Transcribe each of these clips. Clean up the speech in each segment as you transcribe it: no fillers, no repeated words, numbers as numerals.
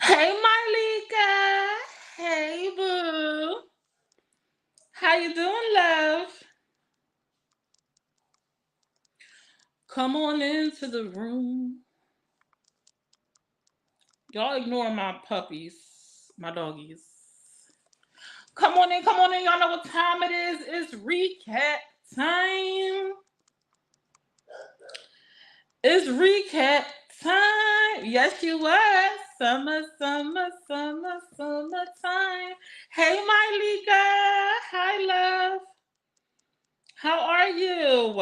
Hey Marlika. Hey boo. How you doing, love? Come on into the room. Y'all ignore my puppies, my doggies. Come on in, come on in. Y'all know what time it is. It's recap time. It's recap time. Yes, you was. Summer, summer, summer, summertime. Hey Marlika. Hi, love. How are you?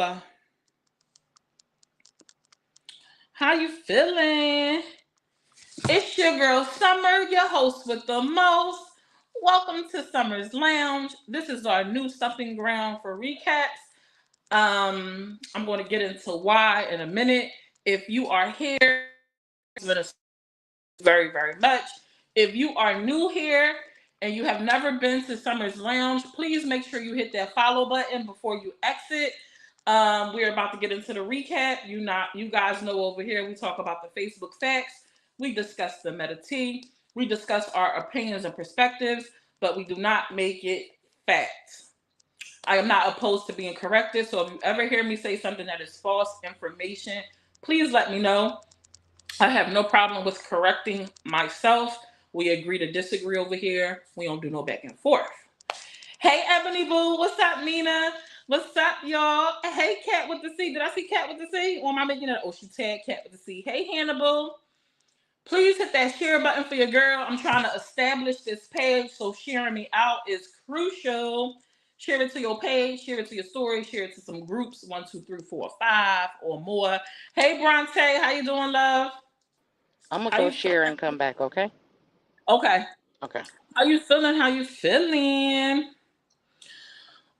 How you feeling? It's your girl Summer, your host with the most. Welcome to Summer's Lounge. This is our new stumping ground for recaps. I'm going to get into why in a minute. If you are here, it's been a very, very much. If you are new here and you have never been to Summer's Lounge, please make sure you hit that follow button before you exit. We're about to get into the recap. You guys know over here we talk about the Facebook facts. We discuss the meta tea. We discuss our opinions and perspectives, but we do not make it fact. I am not opposed to being corrected. So if you ever hear me say something that is false information, please let me know. I have no problem with correcting myself. We agree to disagree over here. We don't do no back and forth. Hey, Ebony Boo. What's up, Nina? What's up, y'all? Hey, Cat with the C. Did I see Cat with the C? Or am I making it? Oh, she tagged Cat with the C. Hey, Hannibal. Please hit that share button for your girl. I'm trying to establish this page, so sharing me out is crucial. Share it to your page, share it to your story, share it to some groups, 1, 2, 3, 4, 5 or more. Hey, Bronte, how you doing, love? I'm gonna How go you share feeling? and come back, okay? Okay. Okay. How you feeling? How you feeling?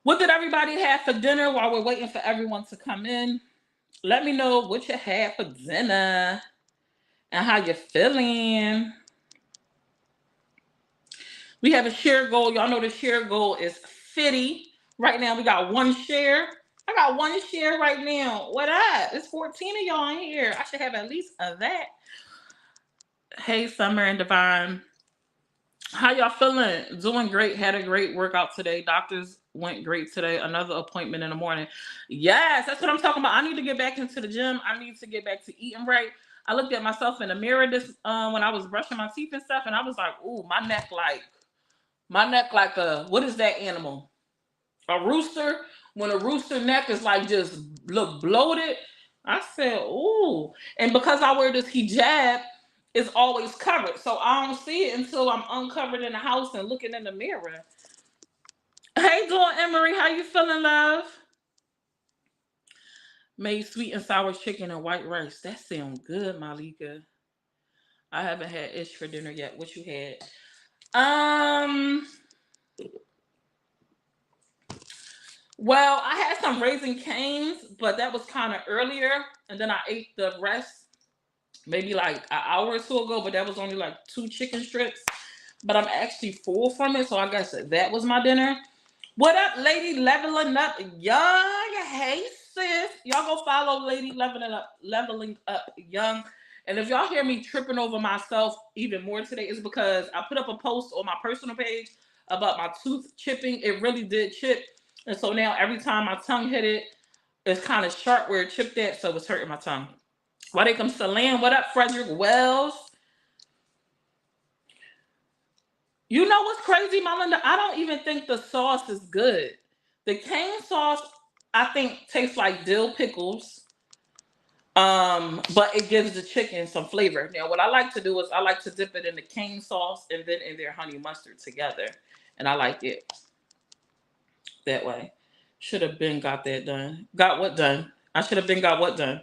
What did everybody have for dinner while we're waiting for everyone to come in? Let me know what you had for dinner and how you feeling. We have a share goal. Y'all know the share goal is 50. Right now we got one share. I got one share right now. What up? It's 14 of y'all in here. I should have at least a that. Hey, Summer and Divine. How y'all feeling? Doing great. Had a great workout today. Doctors went great today. Another appointment in the morning. Yes, that's what I'm talking about. I need to get back into the gym. I need to get back to eating right. I looked at myself in the mirror this when I was brushing my teeth and stuff, and I was like, "Ooh, my neck like a what is that animal? A rooster? When a rooster neck is like just look bloated." I said, "Ooh," and because I wear this hijab, it's always covered, so I don't see it until I'm uncovered in the house and looking in the mirror. Hey, doing Emery, how you feeling, love? Made sweet and sour chicken and white rice. That sounds good, Malika. I haven't had ish for dinner yet. What you had? Um. Well, I had some Raising Canes, but that was kind of earlier, and then I ate the rest maybe like an hour or two ago. But that was only like two chicken strips. But I'm actually full from it, so I guess that was my dinner. What up, Lady Leveling Up Young? Hey, sis. Y'all go follow Lady Leveling Up Young. And if y'all hear me tripping over myself even more today, it's because I put up a post on my personal page about my tooth chipping. It really did chip. And so now every time my tongue hit it, it's kind of sharp where it chipped at, so it's hurting my tongue. Walaikum salam. What up, Frederick Wells? You know what's crazy, Melinda? I don't even think the sauce is good. The cane sauce, I think, tastes like dill pickles. But it gives the chicken some flavor. Now, what I like to do is I like to dip it in the cane sauce and then in their honey mustard together, and I like it that way. Should have been got that done. Got what done? I should have been got what done.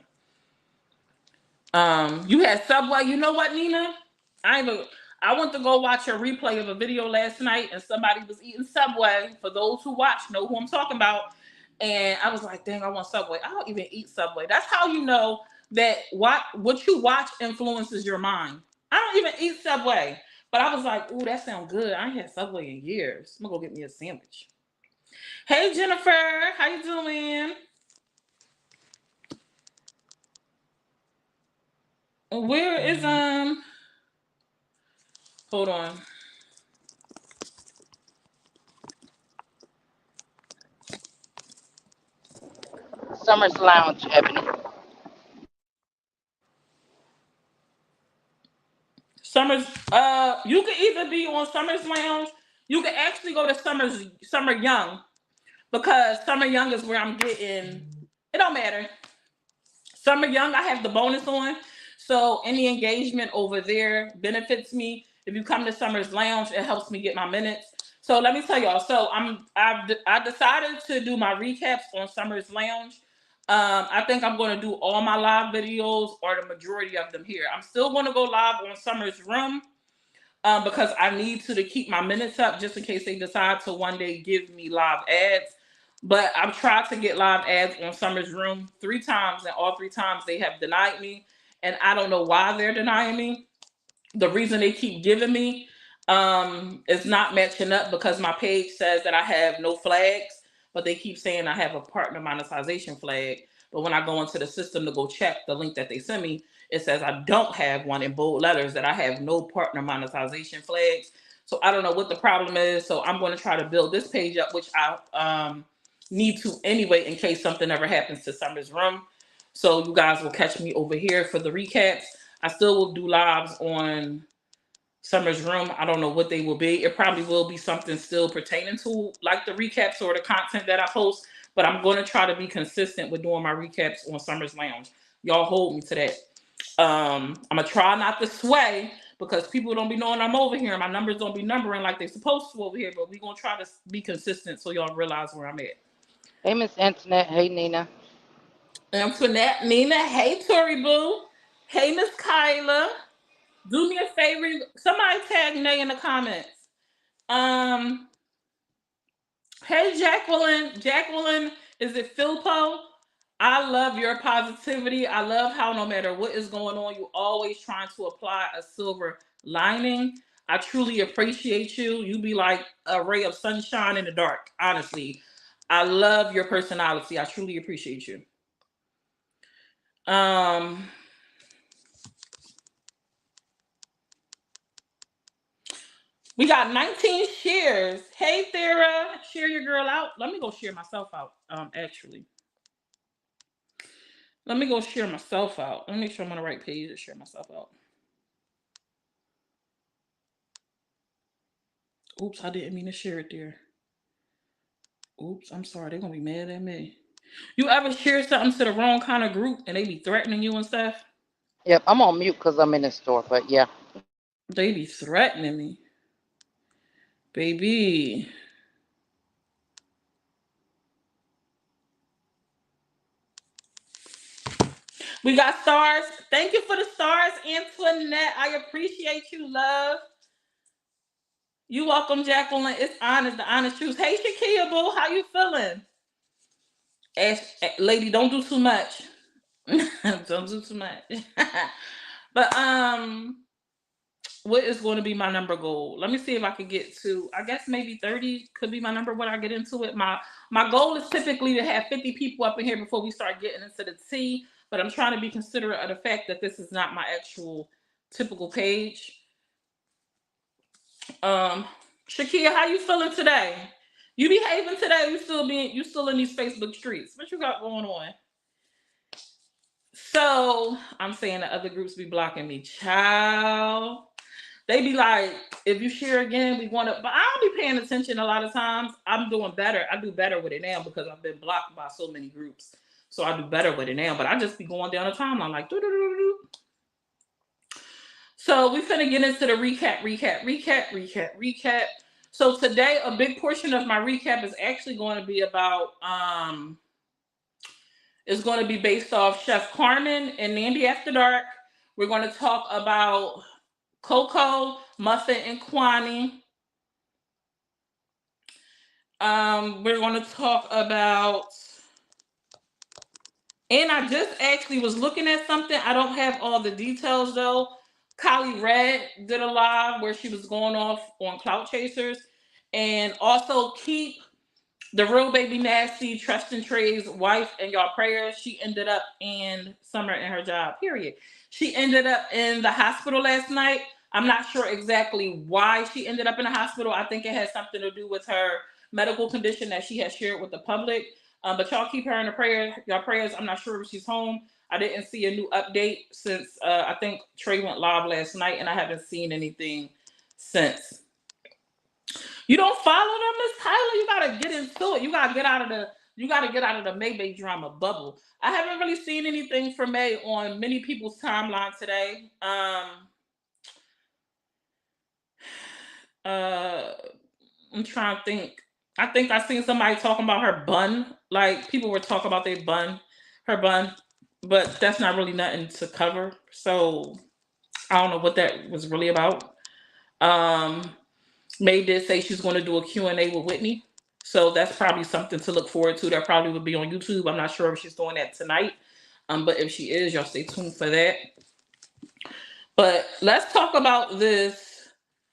You had Subway. You know what, Nina? I even I went to go watch a replay of a video last night, and somebody was eating Subway. For those who watch, know who I'm talking about. And I was like, "Dang, I want Subway." I don't even eat Subway. That's how you know that what you watch influences your mind. I don't even eat Subway, but I was like, "Ooh, that sounds good." I ain't had Subway in years. I'm gonna go get me a sandwich. Hey, Jennifer, how you doing? Where is Hold on. Summer's Lounge, Ebony. Summer's you can either be on Summer's Lounge, you can actually go to Summer Young, because Summer Young is where I'm getting, it don't matter. Summer Young, I have the bonus on. So any engagement over there benefits me. If you come to Summer's Lounge, it helps me get my minutes. So let me tell y'all. So I decided to do my recaps on Summer's Lounge. I think I'm going to do all my live videos, or the majority of them, here. I'm still going to go live on Summer's Room, because I need to keep my minutes up, just in case they decide to one day give me live ads. But I've tried to get live ads on Summer's Room 3 times, and all 3 times they have denied me. And I don't know why they're denying me. The reason they keep giving me is not matching up, because my page says that I have no flags, but they keep saying I have a partner monetization flag. But when I go into the system to go check the link that they send me, it says I don't have one, in bold letters, that I have no partner monetization flags. So I don't know what the problem is. So I'm going to try to build this page up, which I need to anyway, in case something ever happens to Summer's Room. So you guys will catch me over here for the recaps. I still will do lives on Summer's Room. I don't know what they will be. It probably will be something still pertaining to like the recaps or the content that I post, but I'm going to try to be consistent with doing my recaps on Summer's Lounge. Y'all hold me to that. I'm gonna try not to sway, because people don't be knowing I'm over here and my numbers don't be numbering like they're supposed to over here, but we're gonna try to be consistent so y'all realize where I'm at. Hey, Miss Internet. Hey, Nina. Antoinette, Nina, hey Tori Boo, hey Miss Kyla. Do me a favor, somebody tag Nay in the comments. Um, hey Jacqueline, is it Philpo? I love your positivity. I love how no matter what is going on, you always trying to apply a silver lining. I truly appreciate you. You be like a ray of sunshine in the dark. Honestly, I love your personality. I truly appreciate you. Um, We got 19 shares. Hey, Thera, share your girl out. Let me go share myself out. Actually, let me go share myself out. Let me make sure I'm on the right page to share myself out. Oops, I didn't mean to share it there. Oops, I'm sorry. They're gonna be mad at me. You ever share something to the wrong kind of group and they be threatening you and stuff? Yep, I'm on mute because I'm in the store, but yeah. They be threatening me, baby. We got stars. Thank you for the stars, Antoinette. I appreciate you, love. You welcome, Jacqueline. It's honest, the honest truth. Hey, Shakia Boo, how you feeling? Lady, don't do too much. Don't do too much. But what is going to be my number goal? Let me see if I can get to, I guess maybe 30 could be my number when I get into it. My goal is typically to have 50 people up in here before we start getting into the tea, but I'm trying to be considerate of the fact that this is not my actual typical page. Shakia, how you feeling today? You behaving today? You still in these Facebook streets? What you got going on? So I'm saying the other groups be blocking me, child. They be like, if you share again, we want to. But I don't be paying attention a lot of times. I'm doing better. I do better with it now because I've been blocked by so many groups. So I do better with it now. But I just be going down the timeline like, doo-doo-doo-doo. So we finna get into the recap. So today, a big portion of my recap is actually going to be about, it's going to be based off Chef Carmen and Nandy After Dark. We're going to talk about Coco, Muffin, and Kwani. We're going to talk about, and I just actually was looking at something. I don't have all the details though. Kylie Red did a live where she was going off on Clout Chasers, and also keep the real baby nasty Tristan Trey's wife in y'all prayers. She ended up in Summer in her job. Period. She ended up in the hospital last night. I'm not sure exactly why she ended up in the hospital. I think it has something to do with her medical condition that she has shared with the public. But y'all keep her in your prayers. I'm not sure if she's home. I didn't see a new update since I think Trey went live last night, and I haven't seen anything since. You don't follow them, Miss Tyler. You gotta get into it. You gotta get out of the May drama bubble. I haven't really seen anything from May on many people's timeline today. I'm trying to think. I think I seen somebody talking about her bun. Like people were talking about her bun, but that's not really nothing to cover. So I don't know what that was really about. May did say she's going to do a Q&A with Whitney. So that's probably something to look forward to. That probably would be on YouTube. I'm not sure if she's doing that tonight. But if she is, y'all stay tuned for that. But let's talk about this.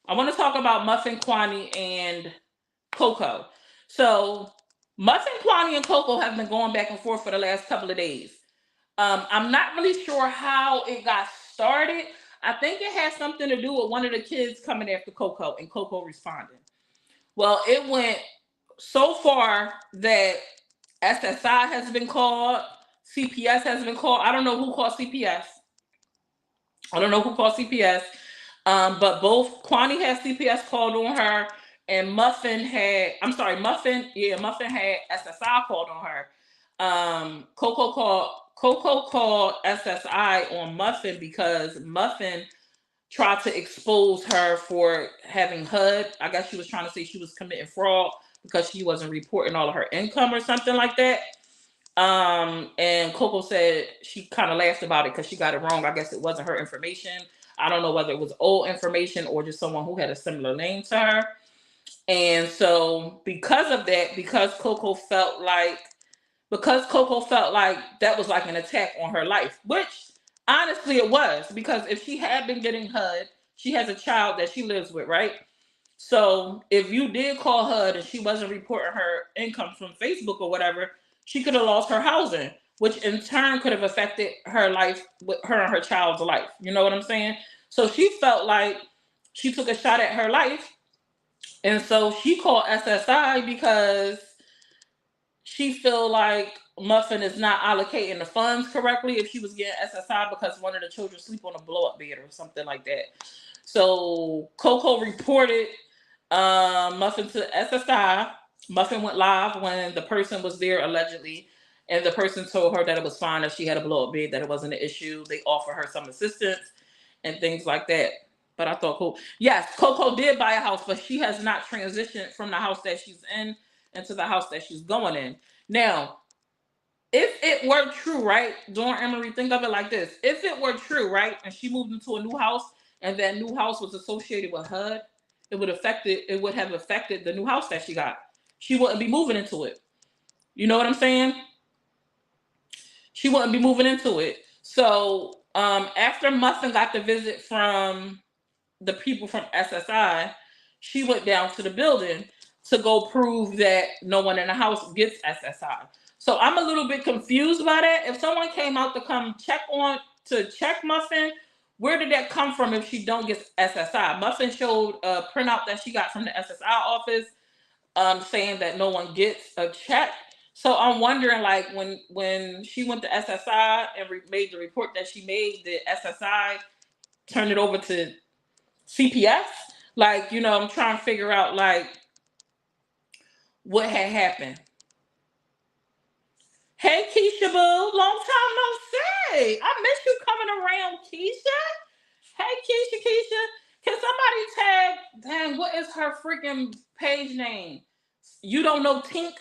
I want to talk about Muffin, Kwani, and Coco. So Muffin, Kwani, and Coco have been going back and forth for the last couple of days. I'm not really sure how it got started. I think it has something to do with one of the kids coming after Coco and Coco responding. Well, it went so far that SSI has been called, CPS has been called. I don't know who called CPS. But both Kwani had CPS called on her, and Muffin had SSI called on her. Coco called SSI on Muffin because Muffin tried to expose her for having HUD. I guess she was trying to say she was committing fraud because she wasn't reporting all of her income or something like that. And Coco said she kind of laughed about it because she got it wrong. I guess it wasn't her information. I don't know whether it was old information or just someone who had a similar name to her. And so because of that, because Coco felt like that was like an attack on her life, which honestly it was, because if she had been getting HUD, she has a child that she lives with, right? So if you did call HUD and she wasn't reporting her income from Facebook or whatever, she could have lost her housing, which in turn could have affected her life, with her and her child's life. You know what I'm saying? So she felt like she took a shot at her life. And so she called SSI because she feel like Muffin is not allocating the funds correctly if she was getting SSI because one of the children sleep on a blow-up bed or something like that. So Coco reported Muffin to SSI. Muffin went live when the person was there allegedly, and the person told her that it was fine if she had a blow-up bed, that it wasn't an issue. They offered her some assistance and things like that. But I thought, yes, Coco did buy a house, but she has not transitioned from the house that she's in into the house that she's going in. Now, if it were true, right, Dawn Emery, think of it like this. If it were true, right, and she moved into a new house and that new house was associated with HUD, it would have affected the new house that she got. She wouldn't be moving into it. You know what I'm saying? She wouldn't be moving into it. So after Muffin got the visit from the people from SSI, she went down to the building to go prove that no one in the house gets SSI. So I'm a little bit confused by that. If someone came out to check Muffin, where did that come from if she don't get SSI? Muffin showed a printout that she got from the SSI office saying that no one gets a check. So I'm wondering, like, when she went to SSI and made the report that she made, did SSI turn it over to CPS? Like, you know, I'm trying to figure out, like, what had happened. Hey, Keisha Boo, long time no see. I miss you coming around, Keisha. Hey, Keisha. Can somebody tag, dang, what is her freaking page name? You Don't Know Tink?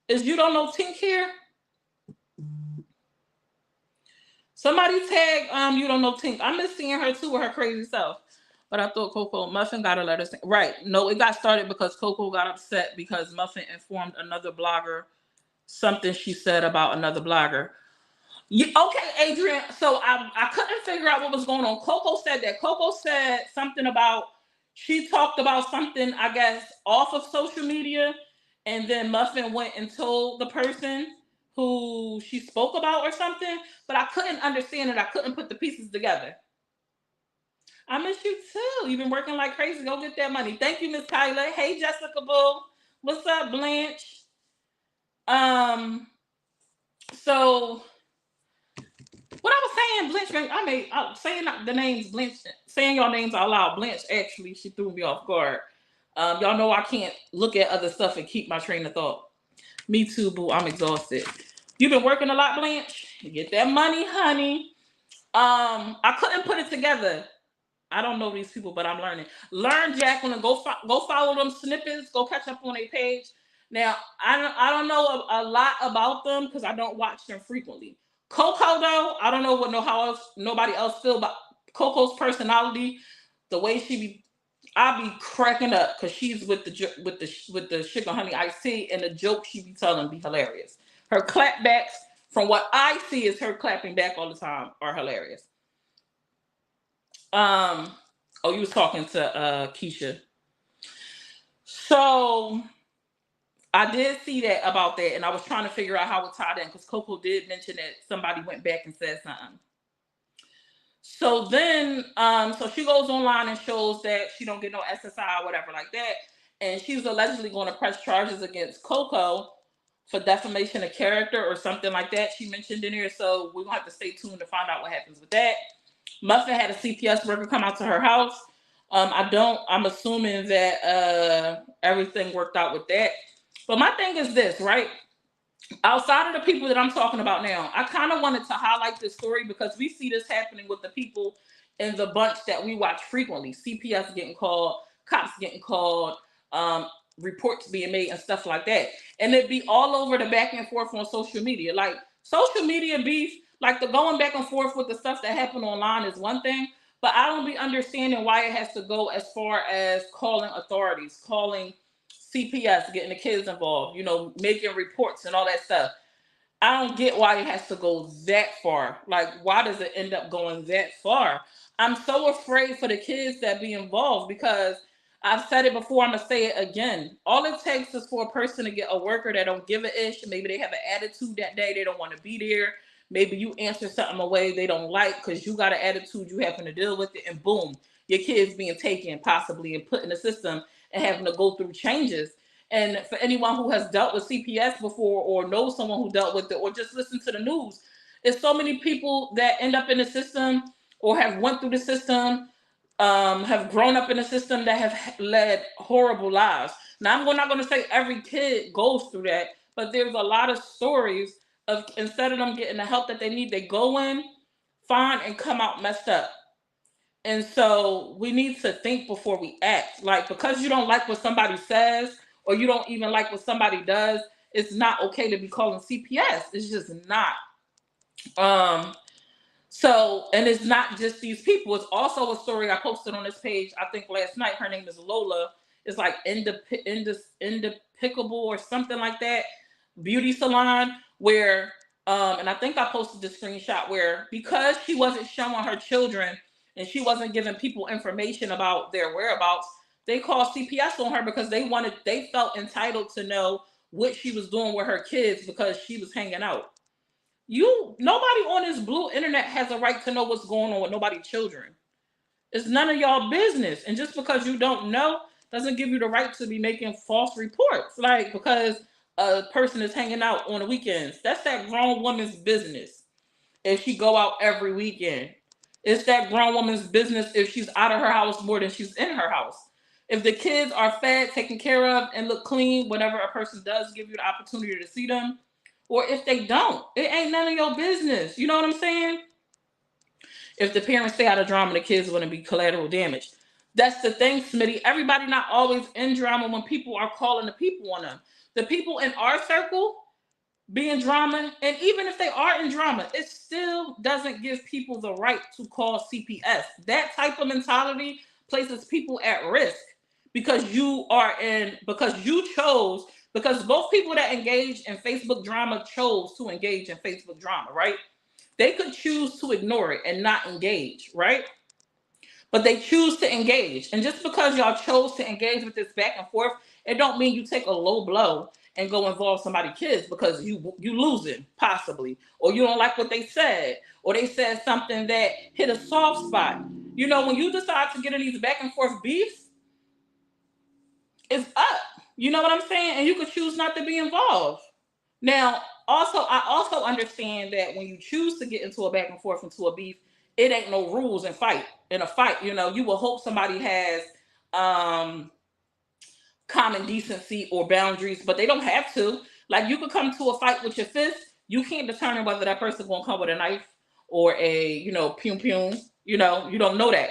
Is You Don't Know Tink here? Somebody tag You Don't Know Tink. I miss seeing her too with her crazy self. But I thought Coco Muffin got a letter. Right. No, it got started because Coco got upset because Muffin informed another blogger something she said about another blogger. Okay, Adrian. So I couldn't figure out what was going on. Coco said something about, she talked about something, I guess, off of social media. And then Muffin went and told the person who she spoke about or something. But I couldn't understand it. I couldn't put the pieces together. I miss you too. You've been working like crazy. Go get that money. Thank you, Miss Kyla. Hey, Jessica Boo. What's up, Blanche? So what I was saying, Blanche, saying the names, Blanche, saying your names out loud. Blanche, actually, she threw me off guard. Y'all know I can't look at other stuff and keep my train of thought. Me too, boo. I'm exhausted. You've been working a lot, Blanche. Get that money, honey. I couldn't put it together. I don't know these people, but I'm learning. Learn, Jacqueline. Go follow them snippets. Go catch up on their page. Now, I don't know a lot about them because I don't watch them frequently. Coco, though, I don't know nobody else feel about Coco's personality, the way she be. I be cracking up because she's with the sugar honey iced tea, and the jokes she be telling be hilarious. Her clapbacks, from what I see, is her clapping back all the time, are hilarious. Oh, you was talking to Keisha. So I did see that about that, and I was trying to figure out how it tied in because Coco did mention that somebody went back and said something. So then, so she goes online and shows that she don't get no SSI or whatever like that, and she's allegedly going to press charges against Coco for defamation of character or something like that. She mentioned in here, so we're gonna have to stay tuned to find out what happens with that. Muffin had a CPS worker come out to her house. I'm assuming that everything worked out with that. But my thing is this, right? Outside of the people that I'm talking about now, I kind of wanted to highlight this story because we see this happening with the people in the bunch that we watch frequently. CPS getting called, cops getting called, reports being made and stuff like that. And it'd be all over the back and forth on social media. Like social media beef, like the going back and forth with the stuff that happened online is one thing, but I don't be understanding why it has to go as far as calling authorities, calling CPS, getting the kids involved, making reports and all that stuff. I don't get why it has to go that far. Like, why does it end up going that far? I'm so afraid for the kids that be involved because I've said it before, I'm going to say it again. All it takes is for a person to get a worker that don't give a ish. Maybe they have an attitude that day. They don't want to be there. Maybe you answer something away they don't like because you got an attitude, you happen to deal with it, and boom, your kid's being taken possibly and put in the system and having to go through changes. And for anyone who has dealt with CPS before or knows someone who dealt with it or just listen to the news, it's so many people that end up in the system or have went through the system, have grown up in the system that have led horrible lives. Now, I'm not going to say every kid goes through that, but there's a lot of stories of instead of them getting the help that they need, they go in, find, and come out messed up. And so we need to think before we act. Like, because you don't like what somebody says or you don't even like what somebody does, it's not okay to be calling CPS. It's just not. So, and it's not just these people. It's also a story I posted on this page, I think last night. Her name is Lola. It's like Indepicable or something like that. Beauty salon where, and I think I posted the screenshot where because she wasn't showing her children and she wasn't giving people information about their whereabouts, they called CPS on her because they felt entitled to know what she was doing with her kids because she was hanging out. Nobody on this blue internet has a right to know what's going on with nobody's children. It's none of y'all business. And just because you don't know doesn't give you the right to be making false reports. Like, because a person is hanging out on the weekends, that's that grown woman's business. If she go out every weekend, it's that grown woman's business if she's out of her house more than she's in her house. If the kids are fed, taken care of, and look clean, whenever a person does give you the opportunity to see them, or if they don't, it ain't none of your business. You know what I'm saying? If the parents stay out of drama, the kids are going to be collateral damage. That's the thing, Smitty. Everybody not always in drama when people are calling the people on them. The people in our circle be in drama, and even if they are in drama, it still doesn't give people the right to call CPS. That type of mentality places people at risk because because both people that engage in Facebook drama chose to engage in Facebook drama, right? They could choose to ignore it and not engage, right? But they choose to engage. And just because y'all chose to engage with this back and forth, it don't mean you take a low blow and go involve somebody's kids because you losing, possibly. Or you don't like what they said. Or they said something that hit a soft spot. You know, when you decide to get in these back and forth beefs, it's up. You know what I'm saying? And you could choose not to be involved. Now, also, I also understand that when you choose to get into a back and forth, into a beef, it ain't no rules in a fight. You know, you will hope somebody has um common decency or boundaries, but they don't have to. Like, you could come to a fight with your fist. You can't determine whether that person gonna come with a knife or a, you know, pum pum. You know, you don't know that.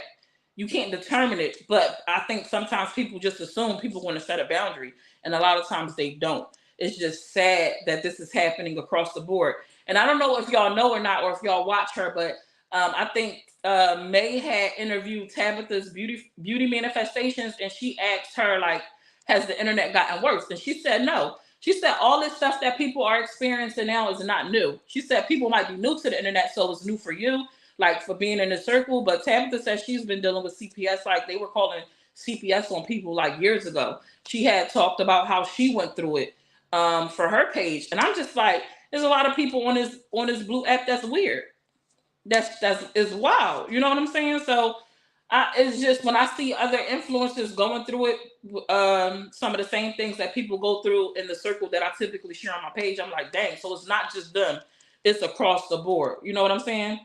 You can't determine it. But I think sometimes people just assume people want to set a boundary, and a lot of times they don't. It's just sad that this is happening across the board. And I don't know if y'all know or not, or if y'all watch her, but I think May had interviewed Tabitha's beauty manifestations, and she asked her, like, has the internet gotten worse? And she said no. She said all this stuff that people are experiencing now is not new. She said people might be new to the internet, so it's new for you, like for being in a circle. But Tabitha said she's been dealing with CPS, like they were calling CPS on people like years ago. She had talked about how she went through it for her page, and I'm just like, there's a lot of people on this blue app that's weird. That's is wild. You know what I'm saying? So it's just when I see other influencers going through it, some of the same things that people go through in the circle that I typically share on my page, I'm like, dang, so it's not just them, it's across the board. You know what I'm saying?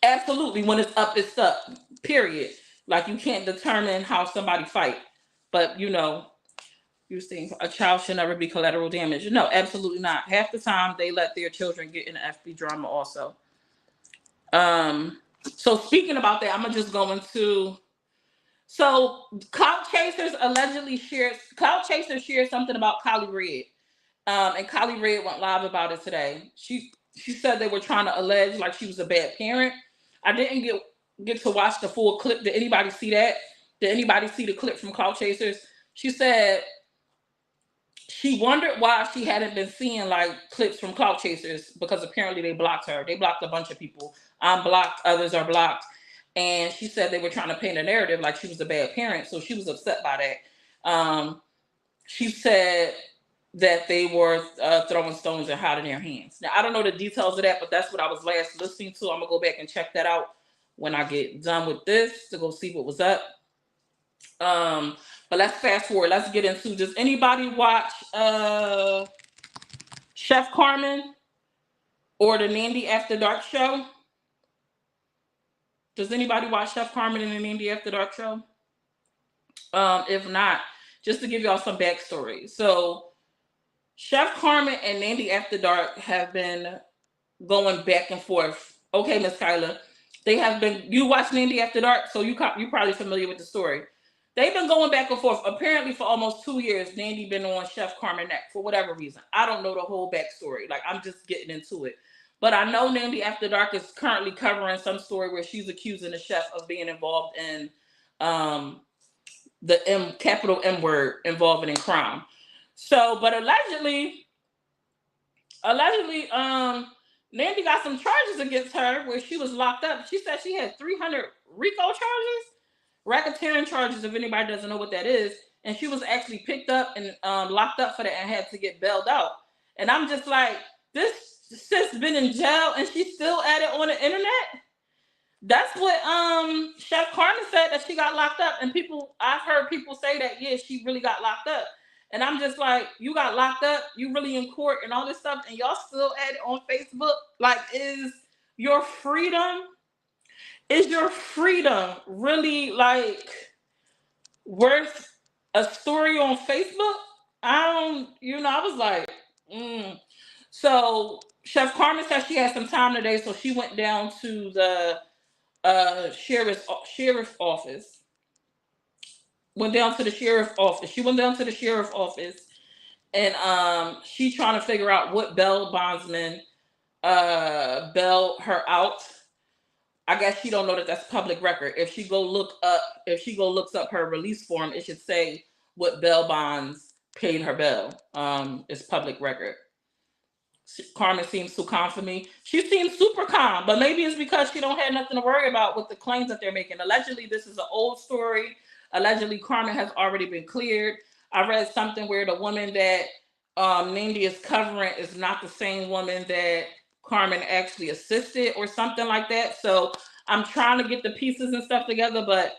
Absolutely. When it's up, period. Like, you can't determine how somebody fight. But, you know, you're saying a child should never be collateral damage. No, absolutely not. Half the time they let their children get in the FB drama also. So speaking about that, I'm gonna just go into. So Clout Chasers shared something about Kylie Red. And Kylie Red went live about it today. She said they were trying to allege like she was a bad parent. I didn't get to watch the full clip. Did anybody see that? Did anybody see the clip from Clout Chasers? She said she wondered why she hadn't been seeing like clips from Clout Chasers, because apparently they blocked her. They blocked a bunch of people. I'm blocked, others are blocked. And she said they were trying to paint a narrative like she was a bad parent. So she was upset by that. She said that they were throwing stones and hiding their hands. Now, I don't know the details of that, but that's what I was last listening to. I'm going to go back and check that out when I get done with this to go see what was up. But let's fast forward. Let's get into, does anybody watch Chef Carmen or the Nandy After Dark show? Does anybody watch Chef Carmen and the Nandy After Dark show? If not, just to give y'all some backstory. So Chef Carmen and Nandy After Dark have been going back and forth. Okay, Miss Kyla. They have been, you watch Nandy After Dark, so you're probably familiar with the story. They've been going back and forth apparently for almost 2 years. Nandy been on Chef Carmen neck for whatever reason. I don't know the whole backstory. Like, I'm just getting into it. But I know Nandy After Dark is currently covering some story where she's accusing the chef of being involved in the capital M word, involving in crime. So, but allegedly, Nandy got some charges against her where she was locked up. She said she had 300 RICO charges, racketeering charges, if anybody doesn't know what that is. And she was actually picked up and locked up for that and had to get bailed out. And I'm just like, this sis been in jail and she's still at it on the internet? That's what Chef Carmen said, that she got locked up. And I've heard people say that, yeah, she really got locked up. And I'm just like, you got locked up, you really in court and all this stuff, and y'all still at it on Facebook? Like, is your freedom really like worth a story on Facebook? I was like, So Chef Carmen said she had some time today, so she went down to the sheriff's office. She went down to the sheriff's office, and she trying to figure out what bail bondsman bailed her out. I guess she don't know that that's public record. If she looks up her release form, it should say what bail bonds paid her bail. It's public record. Carmen seems too calm for me. She seems super calm, but maybe it's because she don't have nothing to worry about with the claims that they're making. Allegedly, this is an old story. Allegedly, Carmen has already been cleared. I read something where the woman that Nandy is covering is not the same woman that Carmen actually assisted or something like that. So I'm trying to get the pieces and stuff together, but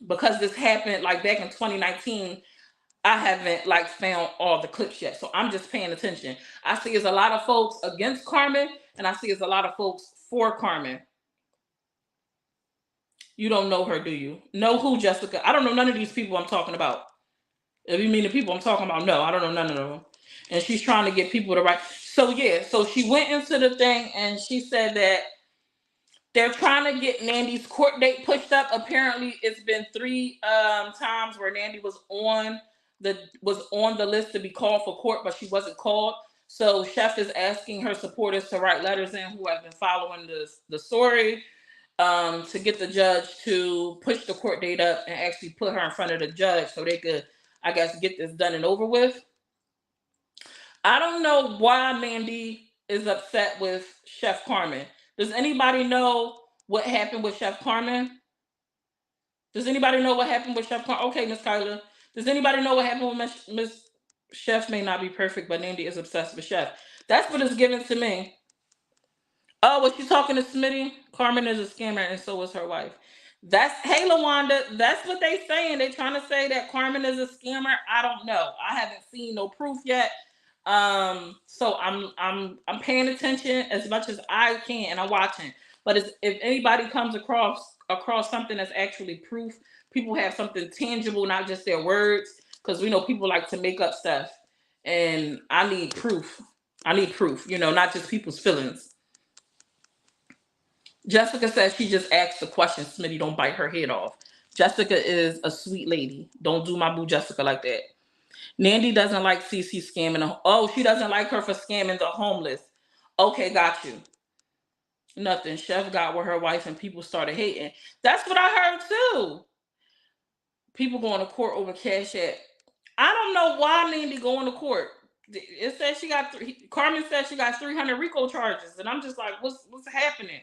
because this happened like back in 2019, I haven't like found all the clips yet. So I'm just paying attention. I see there's a lot of folks against Carmen, and I see there's a lot of folks for Carmen. You don't know her, do you? Know who, Jessica? I don't know none of these people I'm talking about. If you mean the people I'm talking about, no, I don't know none of them. And she's trying to get people to write. So yeah, so she went into the thing and she said that they're trying to get Nandy's court date pushed up. Apparently, it's been 3 times where Nandy was on the list to be called for court, but she wasn't called. So Chef is asking her supporters to write letters in who have been following the story, to get the judge to push the court date up and actually put her in front of the judge so they could, I guess, get this done and over with. I don't know why Nandy is upset with Chef Carmen. Does anybody know what happened with Chef Carmen? Does anybody know what happened with Chef Carmen? Okay, Miss Kyla. Does anybody know what happened with Miss Chef? May not be perfect, but Nandy is obsessed with Chef. That's what it's given to me. Oh, was she talking to Smitty? Carmen is a scammer, and so is her wife. That's, hey Lawanda. That's what they saying. They trying to say that Carmen is a scammer. I don't know. I haven't seen no proof yet. So I'm paying attention as much as I can, and I'm watching. But if anybody comes across something that's actually proof, people have something tangible, not just their words, because we know people like to make up stuff, and I need proof. I need proof. Not just people's feelings. Jessica says she just asked the question. Smitty, don't bite her head off. Jessica is a sweet lady. Don't do my boo Jessica like that. Nandy doesn't like CC scamming. Oh, she doesn't like her for scamming the homeless. Okay, got you. Nothing. Chef got with her wife and people started hating. That's what I heard too. People going to court over Cash App. I don't know why Nandy going to court. It says she got Carmen said she got 300 RICO charges, and I'm just like, what's happening?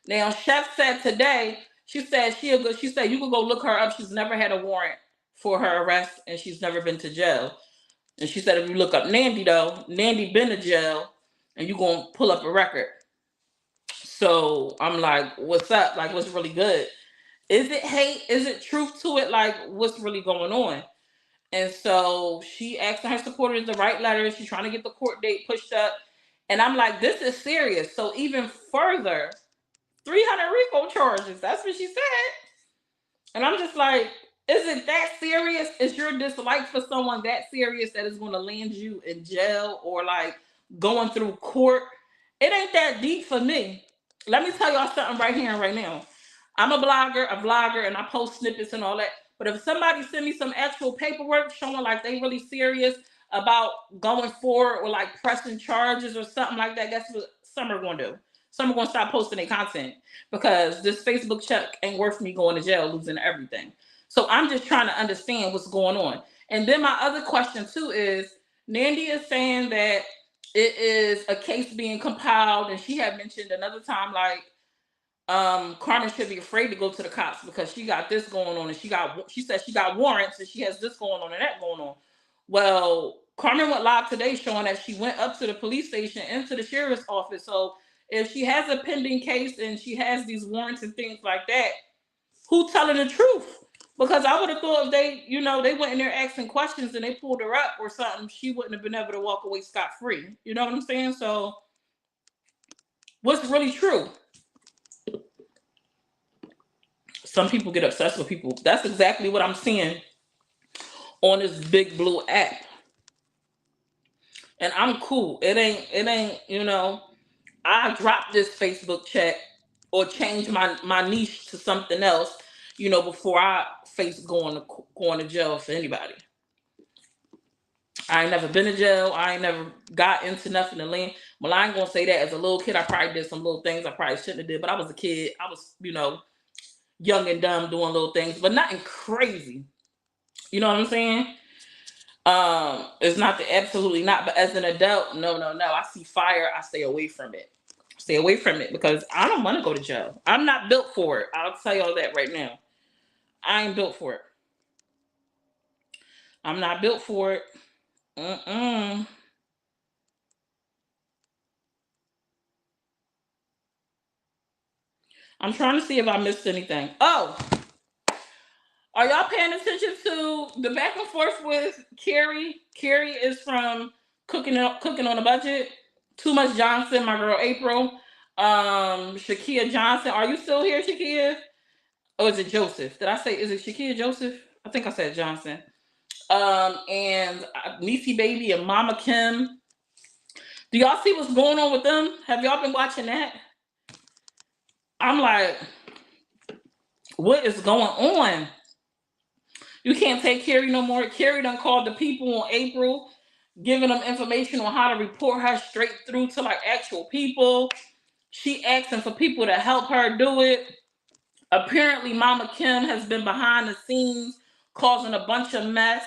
Now, Chef said today, she said you could go look her up. She's never had a warrant for her arrest, and she's never been to jail. And she said if you look up Nandy, though, Nandy been to jail, and you gonna pull up a record. So I'm like, what's up? Like, what's really good? Is it hate? Is it truth to it? Like, what's really going on? And so she asked her supporters to write letters. She's trying to get the court date pushed up. And I'm like, this is serious. So even further, 300 RICO charges. That's what she said. And I'm just like, is it that serious? Is your dislike for someone that serious that is going to land you in jail or like going through court? It ain't that deep for me. Let me tell y'all something right here and right now. I'm a vlogger, and I post snippets and all that. But if somebody send me some actual paperwork showing like they really serious about going forward or like pressing charges or something like that, guess what Summer gonna do? Summer gonna stop posting their content because this Facebook check ain't worth me going to jail, losing everything. So I'm just trying to understand what's going on. And then my other question too is, Nandy is saying that it is a case being compiled, and she had mentioned another time like Carmen should be afraid to go to the cops because she got this going on, and she said she got warrants and she has this going on and that going on. Well, Carmen went live today showing that she went up to the police station and to the sheriff's office. So if she has a pending case and she has these warrants and things like that, who telling the truth? Because I would have thought if they went in there asking questions and they pulled her up or something, she wouldn't have been able to walk away scot-free. You know what I'm saying? So what's really true? Some people get obsessed with people. That's exactly what I'm seeing on this big blue app. And I'm cool. It ain't, I dropped this Facebook check or change my niche to something else, before I face going to jail for anybody. I ain't never been to jail. I ain't never got into nothing to land. Well, I ain't gonna say that. As a little kid, I probably did some little things I probably shouldn't have did, but I was a kid. I was, young and dumb doing little things, but nothing crazy. You know what I'm saying? It's not absolutely not, but as an adult, no. I see fire, I stay away from it. Stay away from it because I don't want to go to jail. I'm not built for it. I'll tell y'all that right now. I ain't built for it. I'm not built for it. Mm-mm. I'm trying to see if I missed anything. Oh, are y'all paying attention to the back and forth with Carrie? Carrie is from Cooking on a Budget. Too Much Johnson, my girl April. Shakia Johnson. Are you still here, Shakia? Oh, is it Joseph? Did I say, is it Shakia Joseph? I think I said Johnson. And Niecy Baby and Mama Kim. Do y'all see what's going on with them? Have y'all been watching that? I'm like, what is going on? You can't take Carrie no more. Carrie done called the people on April, giving them information on how to report her straight through to like actual people. She asking for people to help her do it. Apparently, Mama Kim has been behind the scenes causing a bunch of mess.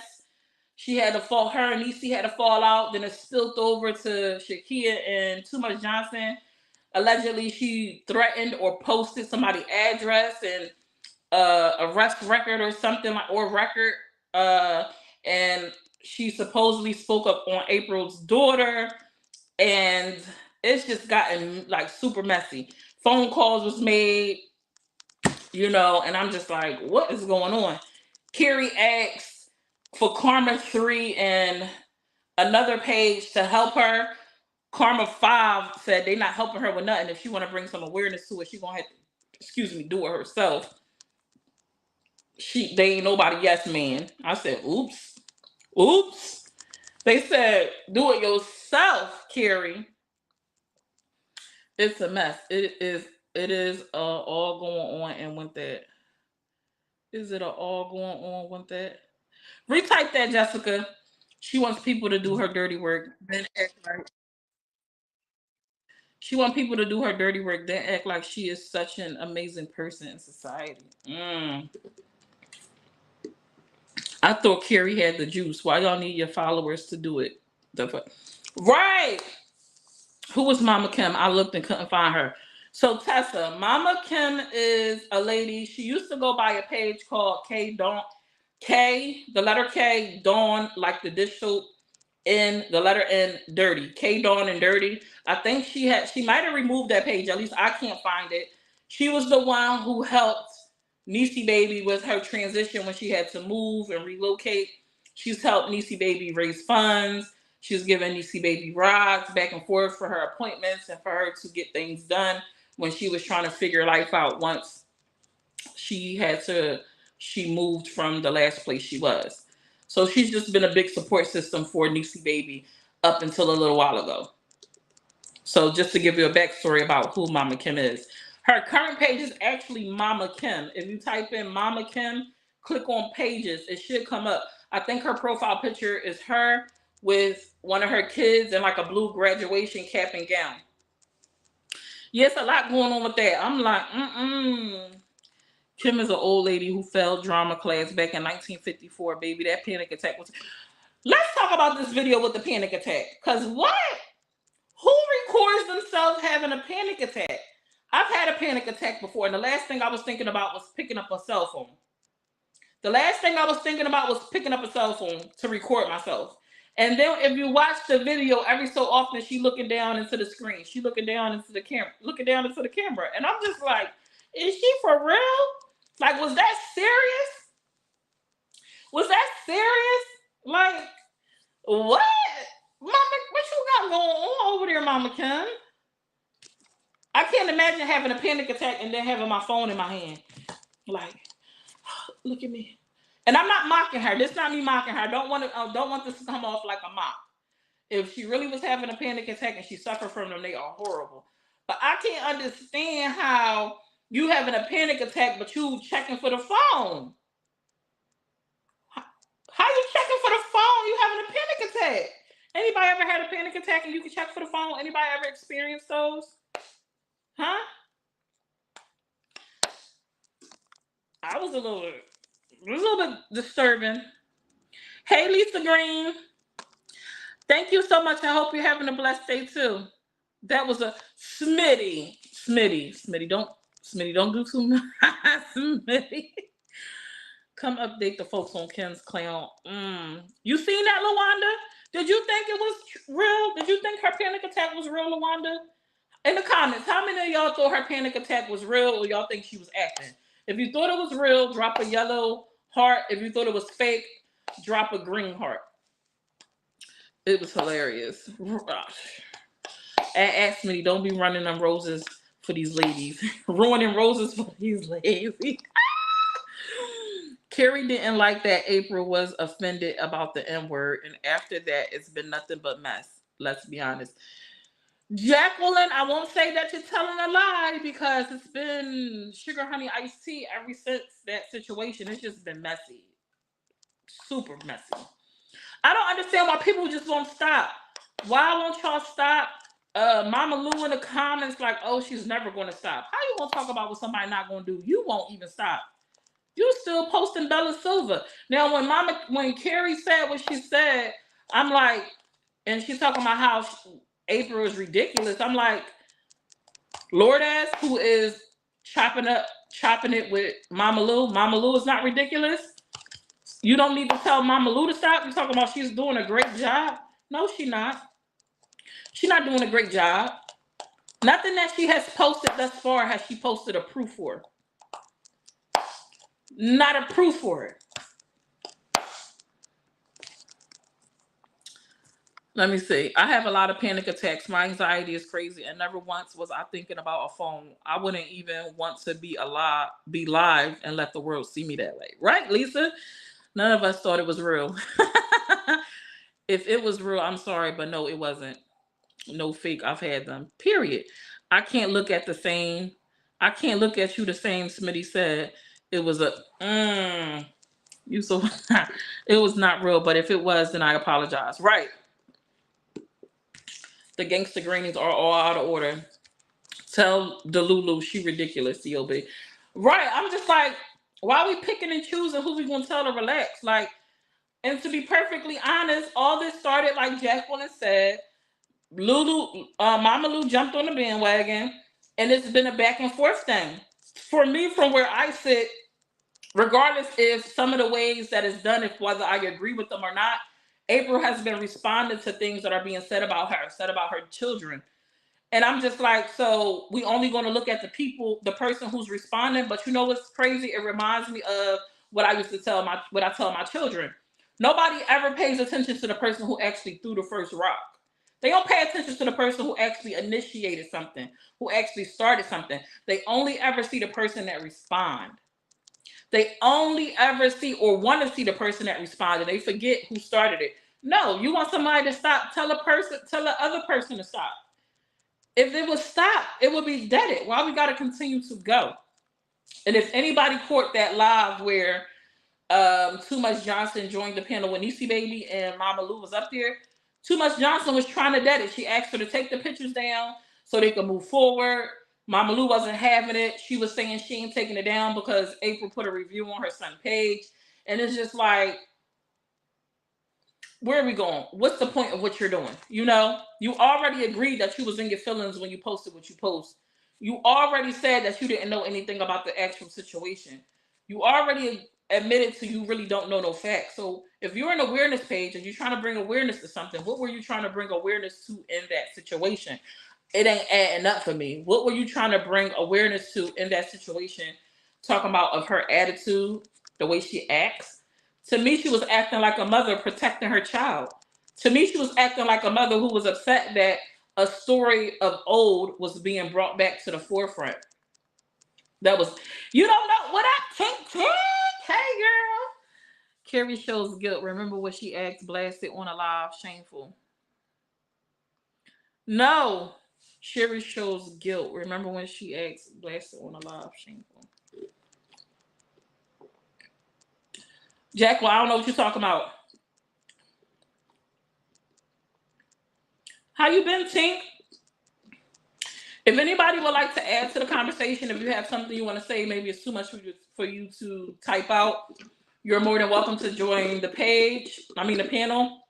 She had to fall, her and Niecy had to fall out. Then it spilled over to Shakia and Too Much Johnson. Allegedly, she threatened or posted somebody's address and arrest record or something like, or record. And she supposedly spoke up on April's daughter, and it's just gotten like super messy. Phone calls was made, and I'm just like, what is going on? Carrie asked for Karma 3 and another page to help her. Karma 5 said they not helping her with nothing. If she want to bring some awareness to it, she gonna have to, do it herself. They ain't nobody yes man. I said, oops. They said, do it yourself, Carrie. It's a mess. It is all going on and with that. Is it all going on with that? Retype that, Jessica. She wants people to do her dirty work, then act like she wants people to do her dirty work, then act like she is such an amazing person in society. I thought Carrie had the juice. Why y'all need your followers to do it? Right. Who was Mama Kim? I looked and couldn't find her. So Tessa, Mama Kim is a lady. She used to go by a page called K Dawn. K, the letter K, Dawn, like the dish soap, N, the letter N, Dirty. K Dawn and Dirty. I think she might have removed that page. At least I can't find it. She was the one who helped Niecy Baby with her transition when she had to move and relocate. She's helped Niecy Baby raise funds. She was giving Niecy Baby rides back and forth for her appointments and for her to get things done when she was trying to figure life out once she moved from the last place she was. So she's just been a big support system for Niecy Baby up until a little while ago. So just to give you a backstory about who Mama Kim is. Her current page is actually Mama Kim. If you type in Mama Kim, click on pages, it should come up. I think her profile picture is her with one of her kids in like a blue graduation cap and gown. Yes, a lot going on with that. I'm like, Kim is an old lady who failed drama class back in 1954, baby. That panic attack was... Let's talk about this video with the panic attack. Because what? Who records themselves having a panic attack? I've had a panic attack before, and the last thing I was thinking about was picking up a cell phone. The last thing I was thinking about was picking up a cell phone to record myself. And then if you watch the video, every so often she looking down into the screen. She looking down into the camera. And I'm just like, is she for real? Like, was that serious? Like, what? Mama, what you got going on over there, Mama Kim? I can't imagine having a panic attack and then having my phone in my hand. Like, look at me. And I'm not mocking her. This is not me mocking her. I don't want this to come off like a mock. If she really was having a panic attack and she suffered from them, they are horrible. But I can't understand how you having a panic attack, but you checking for the phone. How you checking for the phone? You having a panic attack. Anybody ever had a panic attack and you can check for the phone? Anybody ever experienced those? Huh? I was a little bit disturbing. Hey, Lisa Green. Thank you so much. I hope you're having a blessed day too. That was a Smitty. Don't do too much. Smitty. Come update the folks on Ken's clown. You seen that, LaWanda? Did you think it was real? Did you think her panic attack was real, LaWanda? In the comments, how many of y'all thought her panic attack was real or y'all think she was acting? If you thought it was real, drop a yellow heart. If you thought it was fake, drop a green heart. It was hilarious. Ask me, don't be running them roses for these ladies. Ruining roses for these ladies. Carrie didn't like that April was offended about the N-word, and after that, it's been nothing but mess. Let's be honest. Jacqueline, I won't say that you're telling a lie because it's been sugar honey iced tea ever since that situation. It's just been messy. Super messy. I don't understand why people just won't stop. Why won't y'all stop? Mama Lou in the comments like, oh, she's never going to stop. How you going to talk about what somebody not going to do? You won't even stop. You still posting Bella Silva. Now, when Carrie said what she said, I'm like, and she's talking about how April is ridiculous. I'm like, Lourdes, who is chopping it with Mama Lou. Mama Lou is not ridiculous. You don't need to tell Mama Lou to stop. You're talking about she's doing a great job. No, she's not. She's not doing a great job. Nothing that she has posted thus far has she posted a proof for. Not a proof for it. Let me see. I have a lot of panic attacks. My anxiety is crazy, and never once was I thinking about a phone. I wouldn't even want to be live and let the world see me that way. Right, Lisa? None of us thought it was real. If it was real, I'm sorry, but no, it wasn't. No fake. I've had them. Period. I can't look at you the same. Smitty said it was you so it was not real, but if it was, then I apologize. Right. The gangster greenies are all out of order. Tell Delulu she ridiculous, COB. Right. I'm just like, why are we picking and choosing who we gonna tell to relax? Like, and to be perfectly honest, all this started like Jacqueline said. Mama Lou jumped on the bandwagon, and it's been a back and forth thing. For me, from where I sit, regardless if some of the ways that it's done, if whether I agree with them or not, April has been responding to things that are being said about her children. And I'm just like, so we only going to look at the person who's responding. But you know what's crazy? It reminds me of what I tell my children. Nobody ever pays attention to the person who actually threw the first rock. They don't pay attention to the person who actually initiated something, who actually started something. They only ever see the person that respond. They only ever see or want to see the person that responded. They forget who started it. No, you want somebody to stop, tell the other person to stop. If it was stopped, it would be deaded. Why we got to continue to go? And if anybody caught that live where Too Much Johnson joined the panel when Niecy Baby and Mama Lou was up there, Too Much Johnson was trying to dead it. She asked her to take the pictures down so they could move forward. Mama Lou wasn't having it. She was saying she ain't taking it down because April put a review on her son's page. And it's just like, where are we going? What's the point of what you're doing? You know, you already agreed that you was in your feelings when you posted what you post. You already said that you didn't know anything about the actual situation. You already admitted to you really don't know no facts. So if you're an awareness page and you're trying to bring awareness to something, what were you trying to bring awareness to in that situation? It ain't adding up for me. What were you trying to bring awareness to in that situation? Talking about of her attitude, the way she acts. To me, she was acting like a mother protecting her child. To me, she was acting like a mother who was upset that a story of old was being brought back to the forefront. That was, you don't know what I think. Hey, girl. Carrie shows guilt. Remember what she asked Blasted on a live? Shameful. No. Sherry shows guilt. Remember when she asked Blasted on a live? Shameful. Jack, well, I don't know what you're talking about. How you been, Tink? If anybody would like to add to the conversation, if you have something you want to say, maybe it's too much for you to type out, you're more than welcome to join the panel,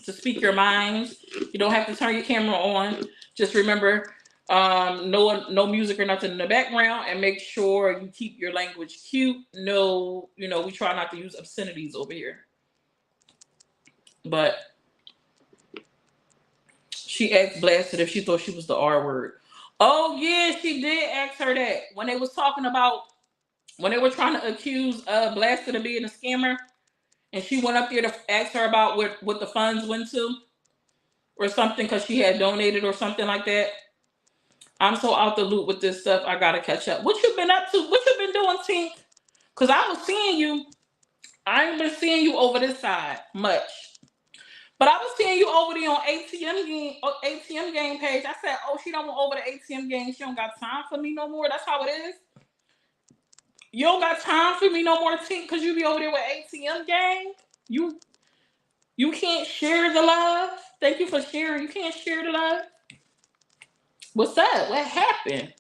to speak your mind. You don't have to turn your camera on. Just remember, no music or nothing in the background, and make sure you keep your language cute. No, we try not to use obscenities over here. But she asked Blasted if she thought she was the R word. Oh yeah, she did ask her that when they was talking about when they were trying to accuse Blaster of being a scammer, and she went up there to ask her about what the funds went to or something because she had donated or something like that. I'm so out the loop with this stuff. I gotta catch up. What you been up to? What you been doing, Tink? Cause I was seeing you. I ain't been seeing you over this side much. But I was seeing you over there on ATM game page. I said, oh, she don't want over the ATM game. She don't got time for me no more. That's how it is. You don't got time for me no more, Tink, because you be over there with ATM gang. You can't share the love. Thank you for sharing. You can't share the love. What's up? What happened?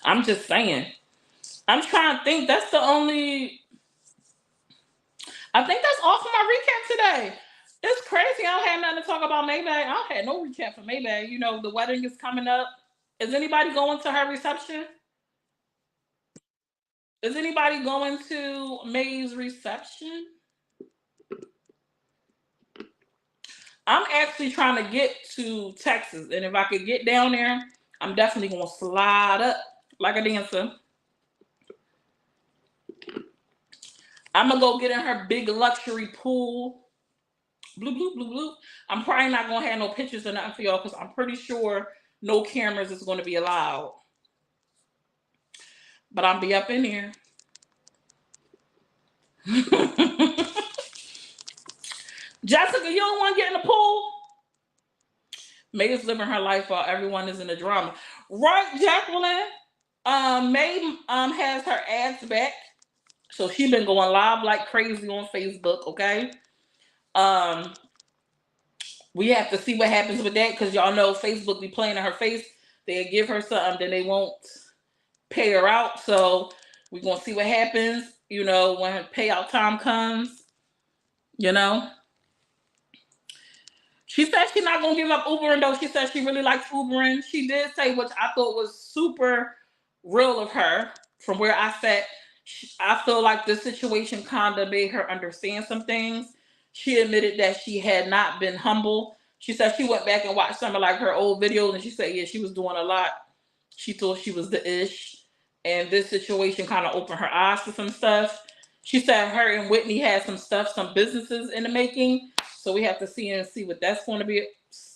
I'm just saying. I'm trying to think. That's the only. I think that's all for my recap today. It's crazy. I don't have nothing to talk about Maybach. I don't have no recap for Maybach. You know, the wedding is coming up. Is anybody going to her reception? Is anybody going to May's reception? I'm actually trying to get to Texas, and if I could get down there, I'm definitely gonna slide up like a dancer. I'm gonna go get in her big luxury pool. Blue, blue, blue, blue. I'm probably not gonna have no pictures or nothing for y'all because I'm pretty sure no cameras is gonna be allowed. But I'll be up in here. Jessica, you don't want to get in the pool? May is living her life while everyone is in the drama. Right, Jacqueline? May has her ads back. So she been going live like crazy on Facebook, okay? We have to see what happens with that because y'all know Facebook be playing in her face. They'll give her something, then they won't pay her out. So we're gonna see what happens, you know, when her payout time comes, you know. She said she's not gonna give up Ubering though. She said she really likes Ubering. She did say, which I thought was super real of her, from where I sat. I feel like the situation kind of made her understand some things. She admitted that she had not been humble. She said she went back and watched some of like her old videos, and she said, yeah, she was doing a lot. She thought she was the ish, and this situation kind of opened her eyes to some stuff. She said her and Whitney had some stuff, some businesses in the making. So we have to see what that's going to be.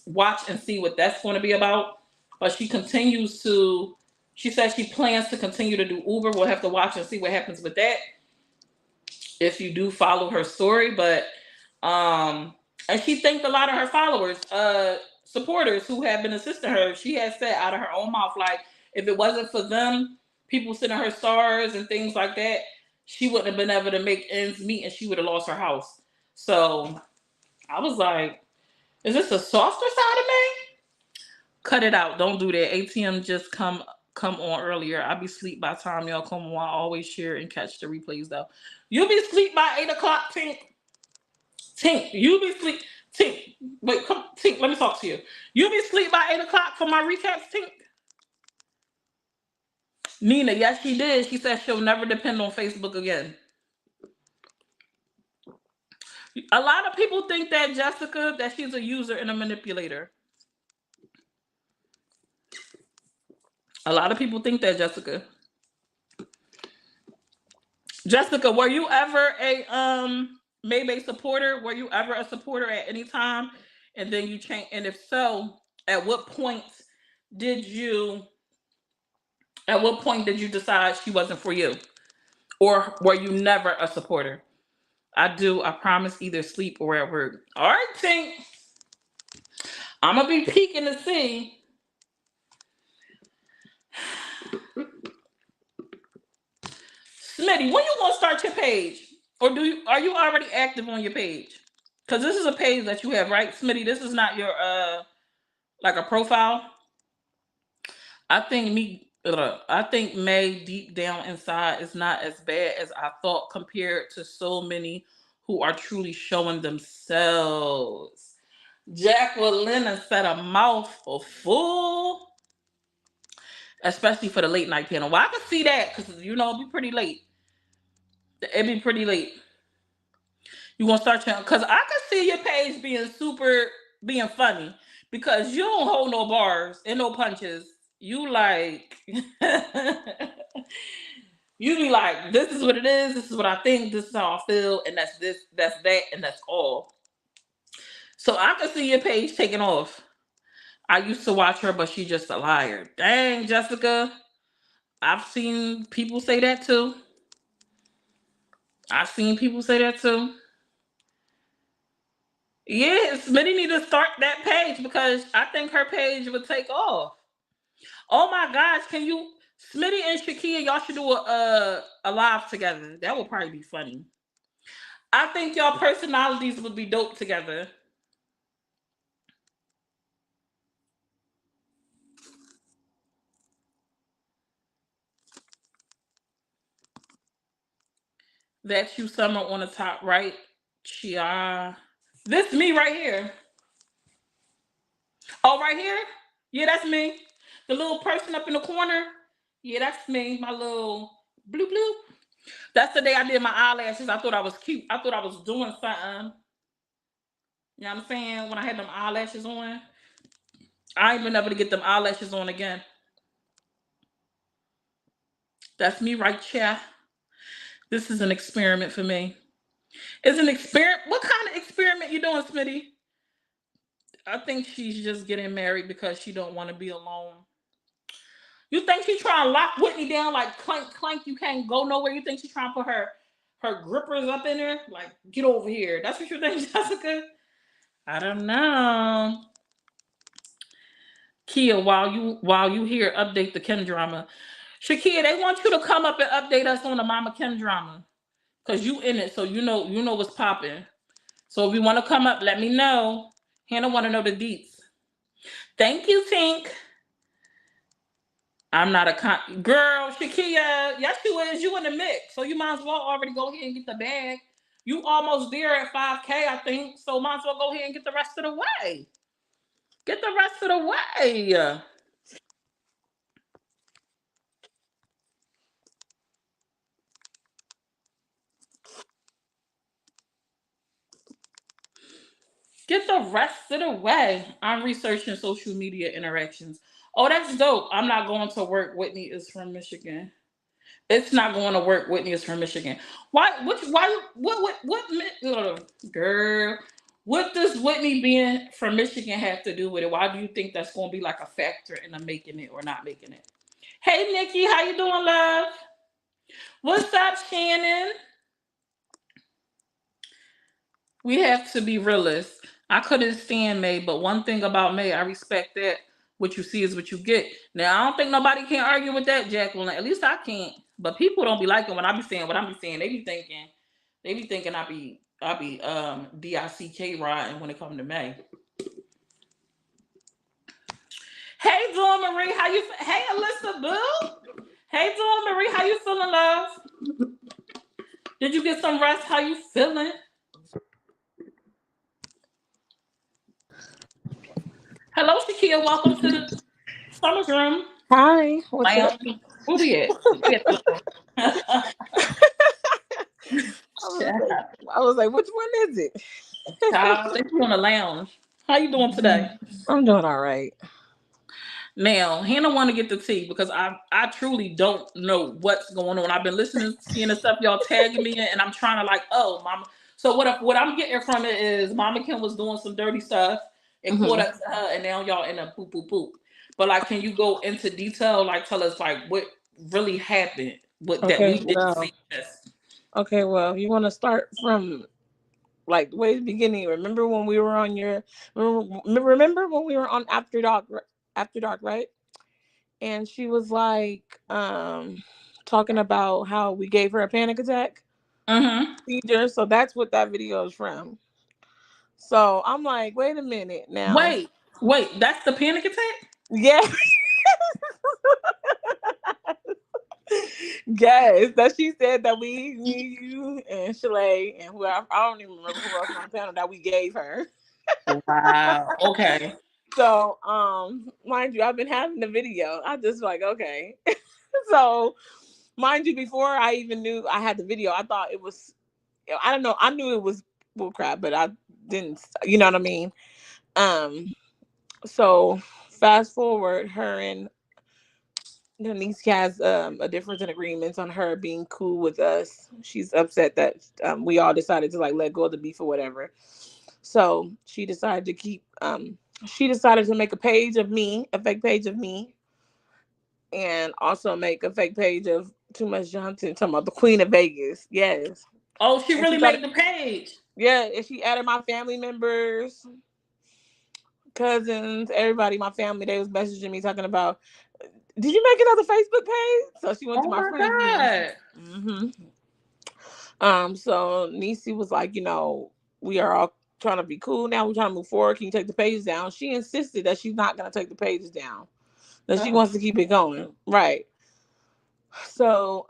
Watch and see what that's going to be about. But she continues to. She says she plans to continue to do Uber. We'll have to watch and see what happens with that. If you do follow her story, but and she thanked a lot of her followers, supporters who have been assisting her. She has said out of her own mouth, like if it wasn't for them, people sending her stars and things like that, she wouldn't have been able to make ends meet, and she would have lost her house. So I was like, is this a softer side of me? Cut it out. Don't do that. ATM just come on earlier. I'll be asleep by the time y'all come on. I always share and catch the replays though. You'll be asleep by 8 o'clock, Tink. Tink, you'll be asleep. Tink, wait, come, Tink, let me talk to you. You'll be asleep by 8 o'clock for my recaps, Tink. Nina, yes, she did. She said she'll never depend on Facebook again. A lot of people think that Jessica, that she's a user and a manipulator. A lot of people think that, Jessica. Jessica, were you ever a Maybach supporter? Were you ever a supporter at any time? And then you change, and if so, at what point did you decide she wasn't for you? Or were you never a supporter? I promise, either sleep or at work. All right, Tink. I'm gonna be peeking to see. Smitty, when you gonna start your page? Or are you already active on your page? Because this is a page that you have, right, Smitty? This is not your like a profile. I think May deep down inside is not as bad as I thought compared to so many who are truly showing themselves. Jacqueline said a mouthful full, especially for the late night panel. Well, I can see that because, you know, it'd be pretty late. It'd be pretty late. You gonna start trying because I can see your page being funny because you don't hold no bars and no punches. You like you be like, this is what it is, this is what I think, this is how I feel, and that's this, that's that, and that's all. So I can see your page taking off. I used to watch her, but she just a liar. Dang, Jessica. I've seen people say that too. I've seen people say that too. Yeah, Smitty need to start that page because I think her page would take off. Oh my gosh, can you Smitty and Shakia, y'all should do a live together. That would probably be funny. I think y'all personalities would be dope together. That's you, Summer, on the top right. Chia. This me right here. Oh, right here? Yeah, that's me. The little person up in the corner. Yeah, that's me. My little bloop bloop. That's the day I did my eyelashes. I thought I was cute. I thought I was doing something. You know what I'm saying? When I had them eyelashes on. I ain't been able to get them eyelashes on again. That's me right here. This is an experiment for me. It's an experiment. What kind of experiment you doing, Smitty? I think she's just getting married because she don't want to be alone. You think she's trying to lock Whitney down like clank clank? You can't go nowhere. You think she's trying to put her grippers up in there? Like get over here. That's what you think, Jessica? I don't know. Kia, while you here, update the Ken drama. Shakia, they want you to come up and update us on the Mama Ken drama. Cause you in it, so you know what's popping. So if you want to come up, let me know. Hannah want to know the deets. Thank you, Tink. I'm not a girl, Shakia. Yes, you is. You in the mix, so you might as well already go ahead and get the bag. You almost there at 5K, I think. So might as well go ahead and get the rest of the way. Get the rest of the way. Get the rest of the way. I'm researching social media interactions. Oh, that's dope. I'm not going to work. Whitney is from Michigan. It's not going to work. Whitney is from Michigan. Why? Which? Why? Girl. What does Whitney being from Michigan have to do with it? Why do you think that's going to be like a factor in them making it or not making it? Hey, Nikki, how you doing, love? What's up, Shannon? We have to be realists. I couldn't stand May, but one thing about May, I respect that. What you see is what you get. Now, I don't think nobody can argue with that, Jacqueline. At least I can't. But people don't be liking when I be saying what I be saying. They be thinking I be DICK riding when it comes to May. Hey, Dawn Marie, how you? Hey, Alyssa Boo. Hey, Dawn Marie, how you feeling, love? Did you get some rest? How you feeling? Hello, Shakia. Welcome to the Summer's Room. Hi, what's up? Where we at? We at the I was like, which one is it? Child, they on the lounge. How you doing today? I'm doing all right. Now, Hannah want to get the tea because I truly don't know what's going on. I've been listening, seeing the stuff y'all tagging me in, and I'm trying to like, oh, mama. So what I'm getting from it is Mama Kim was doing some dirty stuff and caught up to her, and now y'all in a poop poop poop. But like, can you go into detail? Like, tell us like what really happened, what that we didn't see this. Okay, well, you want to start from like way the beginning. Remember when we were on your remember when we were on After Dark, right? And she was like talking about how we gave her a panic attack. Procedure. So that's what that video is from. So I'm like, wait a minute now. Wait, that's the panic attack? Yeah. Yes, that she said that me, you, and Shalay, and who I don't even remember who else on the panel that we gave her. Wow. Okay. So, mind you, I've been having the video. I just like, okay. So, mind you, before I even knew I had the video, I thought it was, I don't know, I knew it was bull crap, but I didn't. You know what I mean? So fast forward, her and Denise has a difference in agreements on her being cool with us. She's upset that we all decided to like let go of the beef or whatever. So she decided to keep. She decided to make a page of me, a fake page of me, and also make a fake page of Too Much Johnson talking about the Queen of Vegas. Yes. Oh, she And she really started, made the page. yeah, and she added my family members, cousins, everybody, my family. They was messaging me talking about, did you make another Facebook page? So she went to Oh my my friends list. God. So Nisi was like, we are all trying to be cool now. We're trying to move forward. Can you take the pages down? She insisted that she's not gonna take the pages down. That she wants to keep it going. Right. So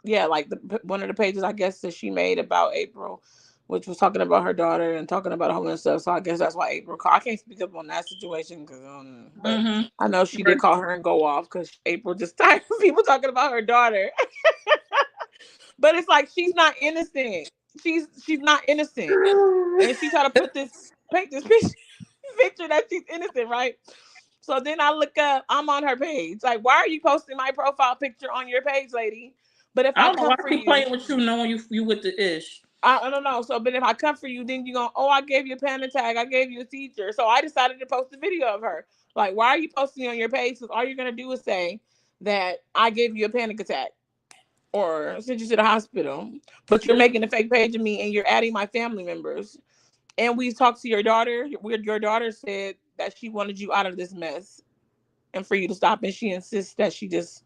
yeah, like one of the pages I guess that she made about April, which was talking about her daughter and talking about home and stuff. So I guess that's why April called. I can't speak up on that situation because, but I know she did call her and go off because April just tired of people talking about her daughter. But it's like she's not innocent. She's not innocent, and she tried to paint this picture that she's innocent, right? So then I look up, I'm on her page. Like, why are you posting my profile picture on your page, lady? But if I I don't know why come I for keep you, playing with you knowing you with the ish. I don't know. So, but if I come for you, then you're going, oh, I gave you a panic attack. I gave you a seizure. So I decided to post a video of her. Like, why are you posting on your page? Because all you're going to do is say that I gave you a panic attack or sent you to the hospital. But you're making a fake page of me and you're adding my family members. And we talked to your daughter. Your daughter said that she wanted you out of this mess and for you to stop. And she insists that she's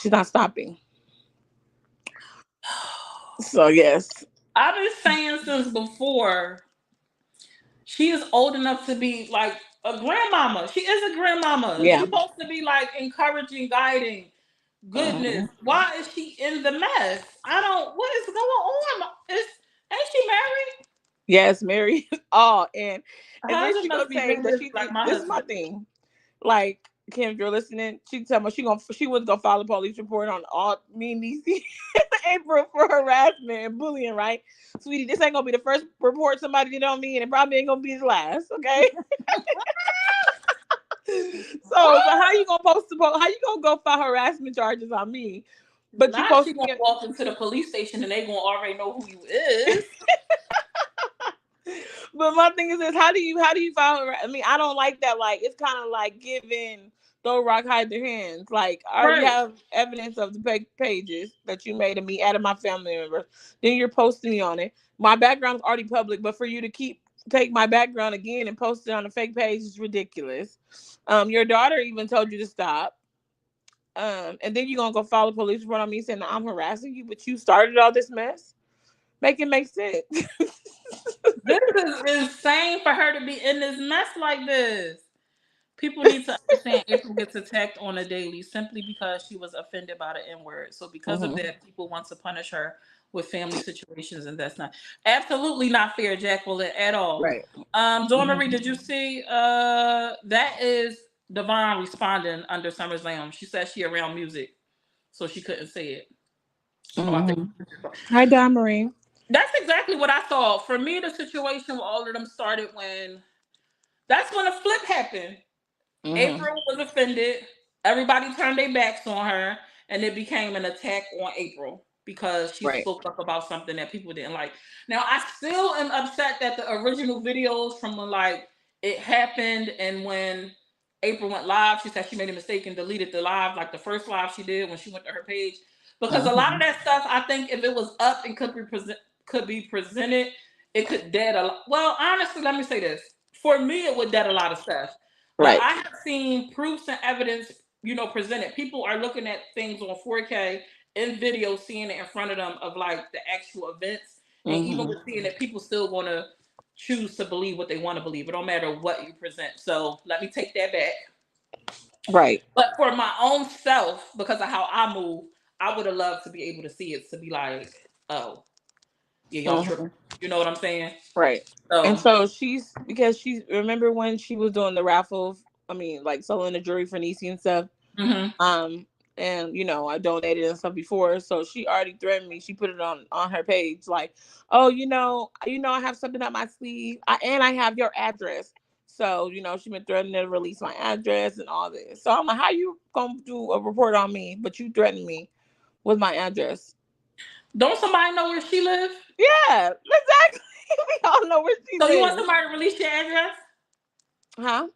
not stopping. So, yes. I've been saying since before, she is old enough to be like a grandmama. She is a grandmama. Yeah. She's supposed to be like encouraging, guiding. Goodness, why is she in the mess? I don't. What is going on? Ain't she married? Yes, Mary. Oh, and Her then husband she gonna must be say that vicious she like did. my This is my husband. thing. Like Kim, if you're listening, she tell me she was gonna file a police report on all me and Niecy April for harassment and bullying. Right, sweetie, this ain't gonna be the first report somebody did on me, and it probably ain't gonna be the last. Okay. So, but how you gonna how you gonna go file harassment charges on me? But you Now she post gonna me. walk into the police station and they gonna already know who you is. But my thing is this: how do you file? I mean, I don't like that. Like, it's kind of like giving throw rock, hide their hands. Like, I already Right. have evidence of the pages that you made of me, out of my family members. Then you're posting me on it. My background's already public, but for you to take my background again and post it on a fake page is ridiculous. Your daughter even told you to stop. And then you're gonna go file a police report on me saying that I'm harassing you, but you started all this mess. Make it make sense. This is insane for her to be in this mess like this. People need to understand April gets attacked on a daily simply because she was offended by the N word. So because of that, people want to punish her with family situations, and that's not absolutely not fair, Jacqueline, at all. Right. Dawn Marie, did you see that is Devon responding under Summer's Lounge. She said she around music, so she couldn't say it. Oh, I think Hi, Don Marie. that's exactly what I thought. For me, the situation with all of them started when that's when a flip happened. April was offended. Everybody turned their backs on her, and it became an attack on April because she Right. spoke up about something that people didn't like. Now, I still am upset that the original videos from when like it happened and when April went live, she said she made a mistake and deleted the live, like the first live she did when she went to her page. Because a lot of that stuff, I think, if it was up and could be presented, it could dead a lot. Well, honestly, let me say this: for me, it would dead a lot of stuff. But Right. I have seen proofs and evidence, presented. People are looking at things on 4K in video, seeing it in front of them of like the actual events. And even with seeing it, people still want to choose to believe what they want to believe. It don't matter what you present. So let me take that back. Right. But for my own self, because of how I move, I would have loved to be able to see it to be like, oh, yeah, y'all tripping. You know what I'm saying? Right. And So, so because remember when she was doing the raffle, I mean, like selling the jewelry for Niecy and stuff. mhm. and I donated and stuff before, so she already threatened me. She put it on her page like, oh, I have something up my sleeve, and I have your address. So she been threatening to release my address and all this. So I'm like, how you gonna do a report on me, but you threatened me with my address? Don't somebody know where she lives? Yeah, exactly. We all know where she So you want lives. somebody to release your address? Huh?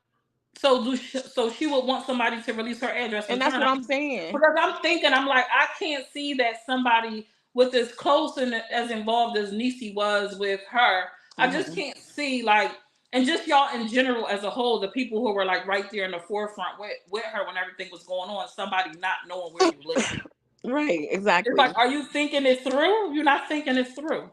So she would want somebody to release her address in And that's turn. what I'm saying. Because I'm thinking, I'm like, I can't see that somebody with as close and as involved as Niecy was with her. I just can't see, like, and just y'all in general as a whole, the people who were like right there in the forefront with her when everything was going on, somebody not knowing where you live. Right, It's exactly. like, are you thinking it through? You're not thinking it through.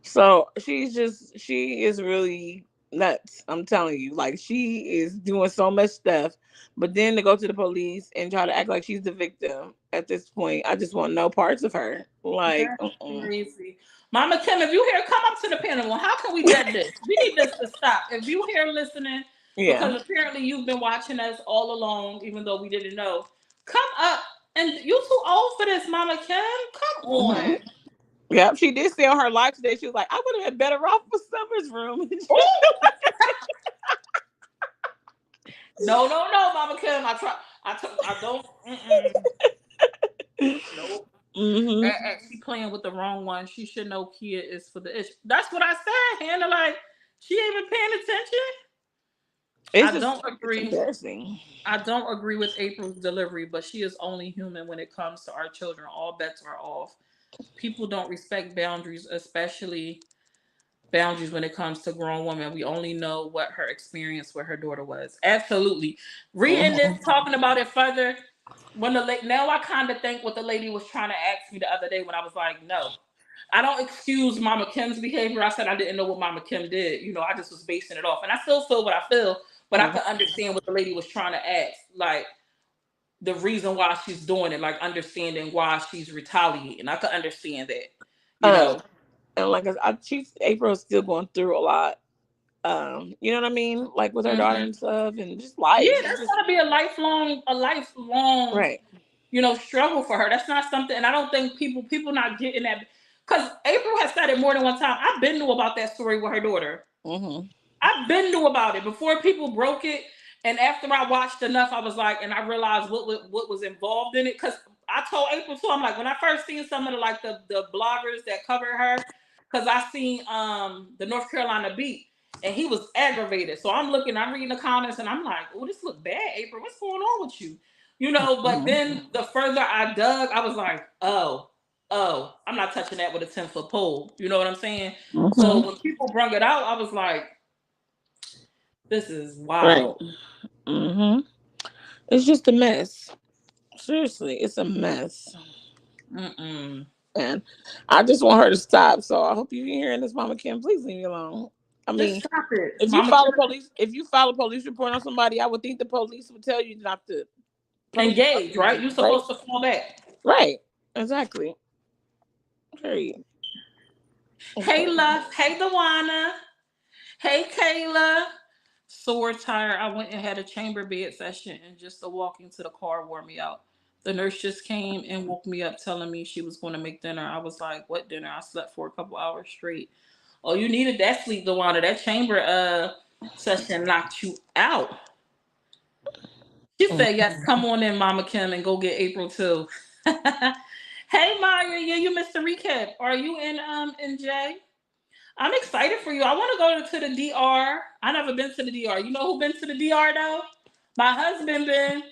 So she is really nuts. I'm telling you, like, she is doing so much stuff, but then to go to the police and try to act like she's the victim at this point, I just want no parts of her. Like, That's crazy. Mama Kim, if you here, come up to the panel. Well, how can we get this? We need this to stop. If you here listening, yeah. because apparently you've been watching us all along, even though we didn't know, come up. And you too old for this, Mama Kim. Come on. Yep, she did say on her live today, she was like, I would have been better off with Summer's room. No, Mama Kim. I don't. Nope. She playing with the wrong one. She should know Kia is for the issue. That's what I said, Hannah. Like, she ain't been paying attention. I don't agree. Embarrassing. I don't agree with April's delivery, but she is only human when it comes to our children. All bets are off. People don't respect boundaries, especially boundaries when it comes to grown women. We only know what her experience with her daughter was. Absolutely. Reading this, talking about it further, now I kind of think what the lady was trying to ask me the other day when I was like, no. I don't excuse Mama Kim's behavior. I said I didn't know what Mama Kim did. I just was basing it off. And I still feel what I feel, but I can understand what the lady was trying to ask. Like, the reason why she's doing it, like understanding why she's retaliating. I can understand that. And like April's still going through a lot. You know what I mean? Like with her daughter and stuff, and just life. Yeah, that's gonna be a lifelong, right. Struggle for her. That's not something, and I don't think people not getting that, because April has said it more than one time. I've been knew about that story with her daughter. I've been knew about it before people broke it, and after I watched enough, I was like, and I realized what was involved in it. Because I told April too, I'm like, when I first seen some of the bloggers that covered her, because I seen the North Carolina Beat. And he was aggravated. So I'm reading the comments, and I'm like, oh, this look bad, April. What's going on with you? But then the further I dug, I was like, oh, I'm not touching that with a 10-foot pole. You know what I'm saying? So when people brought it out, I was like, this is wild. Right. It's just a mess. Seriously, it's a mess. And I just want her to stop. So I hope you're hearing this, Mama Kim. Please leave me alone. I mean, stop it. If you file a police report on somebody, I would think the police would tell you not to engage, right? You're supposed to fall back. Right. Exactly. Period. Hey, love. Hey, Dewana. Hey, Kayla. Sore tired. I went and had a chamber bed session, and just the walking to the car wore me out. The nurse just came and woke me up telling me she was going to make dinner. I was like, what dinner? I slept for a couple hours straight. Oh, you needed that sleep, Dewana. That chamber session knocked you out. She said, yes, come on in, Mama Kim, and go get April too. Hey, Maya, yeah, you missed the recap. Are you in Jay? I'm excited for you. I want to go to the DR. I never been to the DR. You know who been to the DR though? My husband been.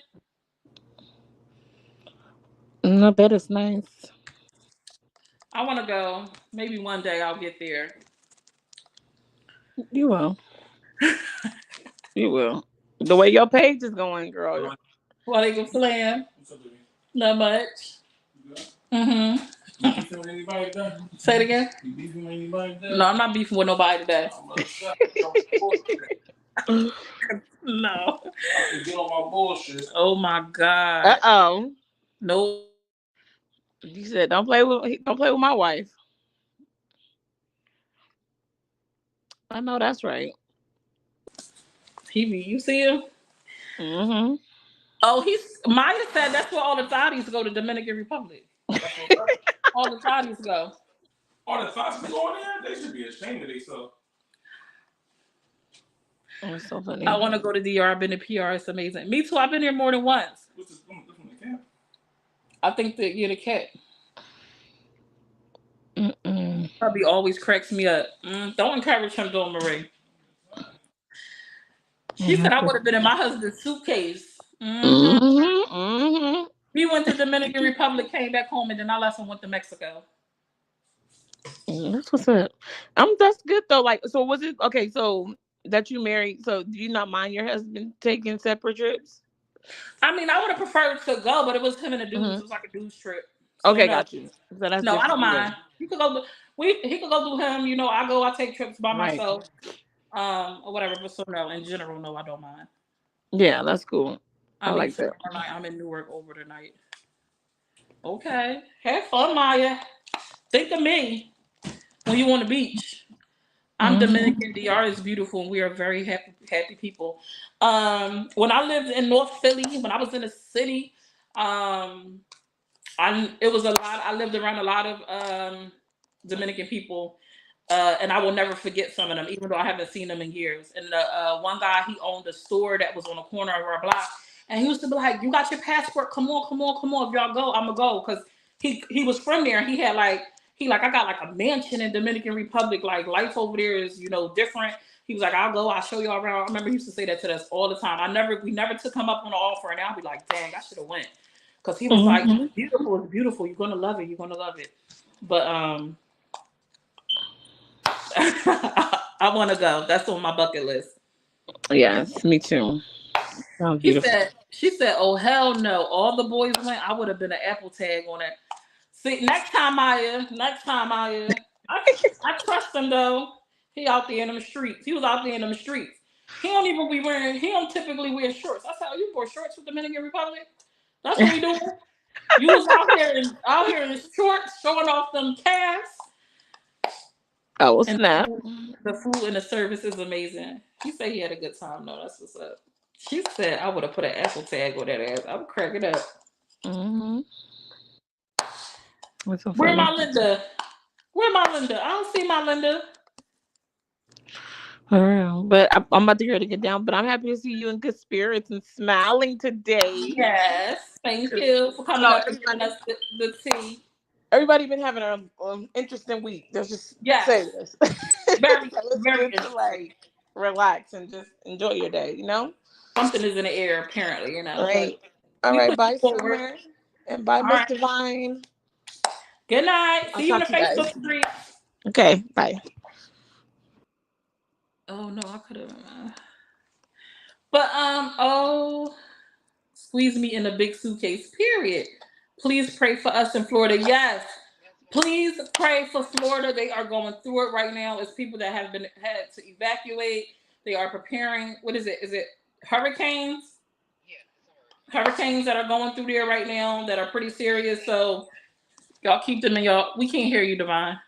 I bet it's nice. I want to go. Maybe one day I'll get there. You will. You will. The way your page is going, girl. Well, they can plan. Not much. Mm-hmm. You beefing with anybody today? Say it again. You beefing with anybody today? No, I'm not beefing with nobody today. No. I can get on my bullshit. Oh my God. No. He said, "Don't play with my wife." I know that's right. You see him? Oh, Maya said that's where all the thotties go to Dominican Republic. That's where all the thotties go. All the thoughts going there, they should be ashamed of themselves. That's so funny. I want to go to DR. I've been to PR. It's amazing. Me too. I've been here more than once. What's this from the camp? I think that you're the cat. Mm-mm. Hubby always cracks me up. Don't encourage him, doing Marie. She said I would have been in my husband's suitcase. He went to Dominican Republic, came back home, and then I left and went to Mexico. That's what's up. That's good though. Like, so was it okay? So that you married, so do you not mind your husband taking separate trips? I mean, I would have preferred to go, but it was him and the dudes. It was like a dudes trip. So, Okay, got you. So that's no, I don't different. mind. He could go. He could go do him. You know, I take trips by myself, or whatever. But so no, in general, no, I don't mind. Yeah, that's cool. I mean, like that. I'm in Newark over the night. Okay, have fun, Maya. Think of me when you on the beach. I'm Dominican. DR is beautiful, and we are very happy people. When I lived in North Philly, when I was in the city, it was a lot. I lived around a lot of Dominican people, and I will never forget some of them, even though I haven't seen them in years. And one guy, he owned a store that was on the corner of our block, and he used to be like, "You got your passport? Come on! If y'all go, I'ma go." Because he was from there. And he had I got like a mansion in Dominican Republic. Like life over there is different. He was like, "I'll go. I'll show y'all around." I remember he used to say that to us all the time. We never took him up on the offer, and I'll be like, "Dang, I should have went." Because he was like, "It's beautiful. You're gonna love it. But I want to go. That's on my bucket list. Yes, me too. Sounds beautiful. She said, "Oh hell no! All the boys went. I would have been an Apple tag on that." See, next time, Maya. I trust him though. He out there in them streets. He was out there in them streets. He don't typically wear shorts. I said, "Oh, you wore shorts with Dominican Republic? That's what we doing." You was out here in shorts, showing off them calves. Oh, snap! The food and the service is amazing. He said he had a good time. No, that's what's up. She said I would have put an Apple tag on that ass. I would crack it up. Where my Linda? I don't see my Linda. But I'm about to hear to get down. But I'm happy to see you in good spirits and smiling today. Yes, thank you for coming up and giving us the tea. Everybody been having an interesting week. Let's just say this. Very interesting. Like relax and just enjoy your day. Something is in the air, apparently. Right. All right. Bye, Summer, and bye, Miss Divine. Good night. See you in the Facebook street. Okay. Bye. Oh no, I could have. But squeeze me in a big suitcase. Period. Please pray for us in Florida. Yes. Please pray for Florida. They are going through it right now. It's people that have had to evacuate. They are preparing. What is it? Is it hurricanes? Yeah. Hurricanes that are going through there right now that are pretty serious. So y'all keep them in y'all. We can't hear you, Divine.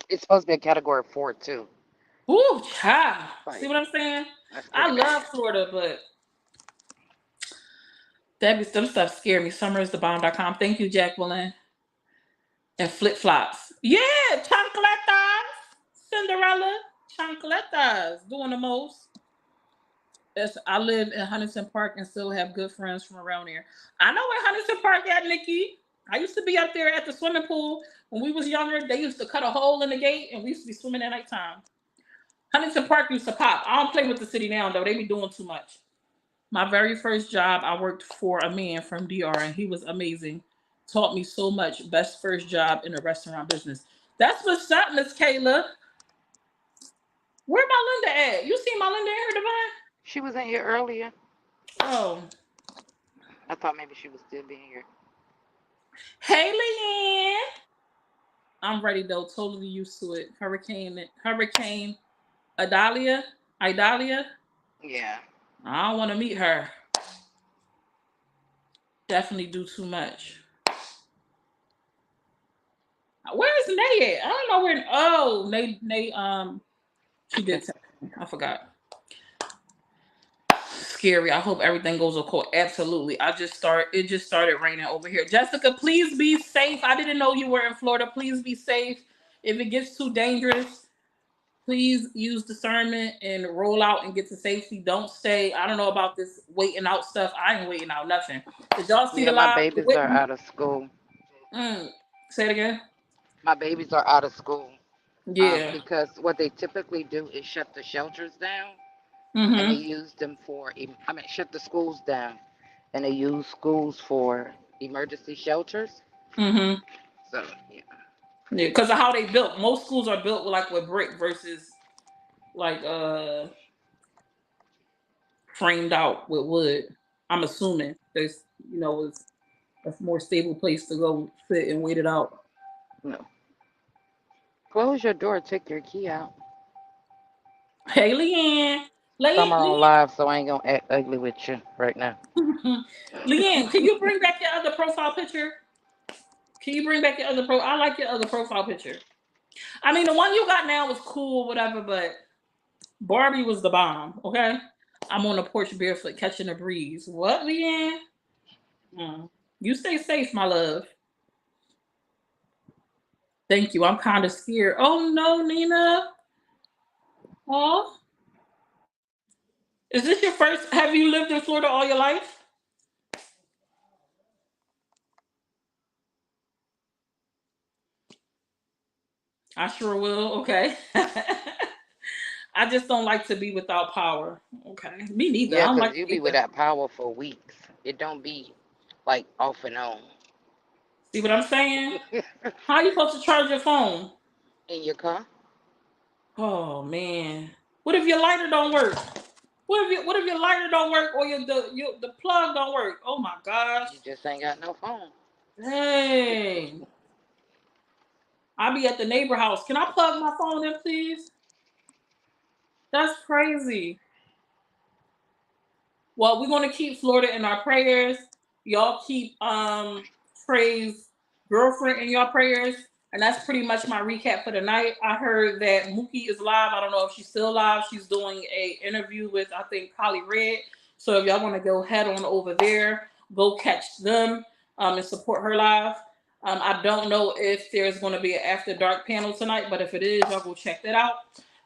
It's supposed to be a category 4 too. Ooh, child. See what I'm saying? I love Florida, but them stuff scare me. Summeristhebomb.com. Thank you, Jacqueline. And flip flops. Yeah, chancletas. Cinderella. Chancletas. Doing the most. I live in Huntington Park and still have good friends from around here. I know where Huntington Park at, Nikki. I used to be up there at the swimming pool when we was younger. They used to cut a hole in the gate and we used to be swimming at nighttime. Huntington Park used to pop. I don't play with the city now, though. They be doing too much. My very first job, I worked for a man from DR, and he was amazing. Taught me so much. Best first job in the restaurant business. That's what's up, Miss Kayla. Where my Linda at? You see my Linda in here, Divine? She was in here earlier. Oh. I thought maybe she was still being here. Hey, Leanne. I'm ready, though. Totally used to it. Hurricane Idalia? Yeah. I don't want to meet her. Definitely do too much. Where is Nay at? I don't know where. Oh, Nay, she did text me. I forgot. scary. I hope everything goes according. Absolutely. It just started raining over here. Jessica, please be safe. I didn't know you were in Florida. Please be safe. If it gets too dangerous, please use discernment and roll out and get to safety. Don't stay. I don't know about this waiting out stuff. I ain't waiting out nothing. Did y'all see Yeah, the my live? babies are out of school. Say it again. My babies are out of school. Yeah. Because what they typically do is shut the shelters down, and they Mm-hmm. use them for, shut the schools down, and they use schools for emergency shelters. Mm-hmm. So, yeah. Yeah, because of how they built. Most schools are built like with brick versus like framed out with wood. I'm assuming there's it's a more stable place to go sit and wait it out. No. Close your door, take your key out. Hey, Leanne. I'm on Leanne, live, so I ain't gonna act ugly with you right now. Leanne, can you bring back your other profile picture? Can you bring back your other I like your other profile picture. I mean, the one you got now was cool, whatever, but Barbie was the bomb, okay? I'm on the porch barefoot catching a breeze. What, Leanne? You stay safe, my love. Thank you. I'm kind of scared. Oh, no, Nina. Oh. Is this your first? Have you lived in Florida all your life? I sure will. Okay. I just don't like to be without power. Okay. Me neither. I Yeah, don't 'cause like you it be either. without power for weeks. It don't be like off and on. See what I'm saying? How are you supposed to charge your phone? In your car? Oh man. What if your lighter don't work? What if your lighter don't work or the plug don't work? Oh my gosh. You just ain't got no phone. Dang. I'll be at the neighbor house. Can I plug my phone in, please? That's crazy. Well, we're gonna keep Florida in our prayers. Y'all keep Trey's girlfriend in your prayers. And that's pretty much my recap for the night. I heard that Mookie is live. I don't know if she's still live. She's doing a interview with, I think, Collie Red. So if y'all want to go head on over there, go catch them and support her live. I don't know if there's going to be an after dark panel tonight, but if it is, y'all go check that out.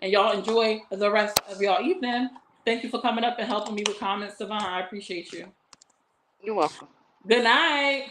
And y'all enjoy the rest of y'all evening. Thank you for coming up and helping me with comments, Savon. I appreciate you. You're welcome. Good night.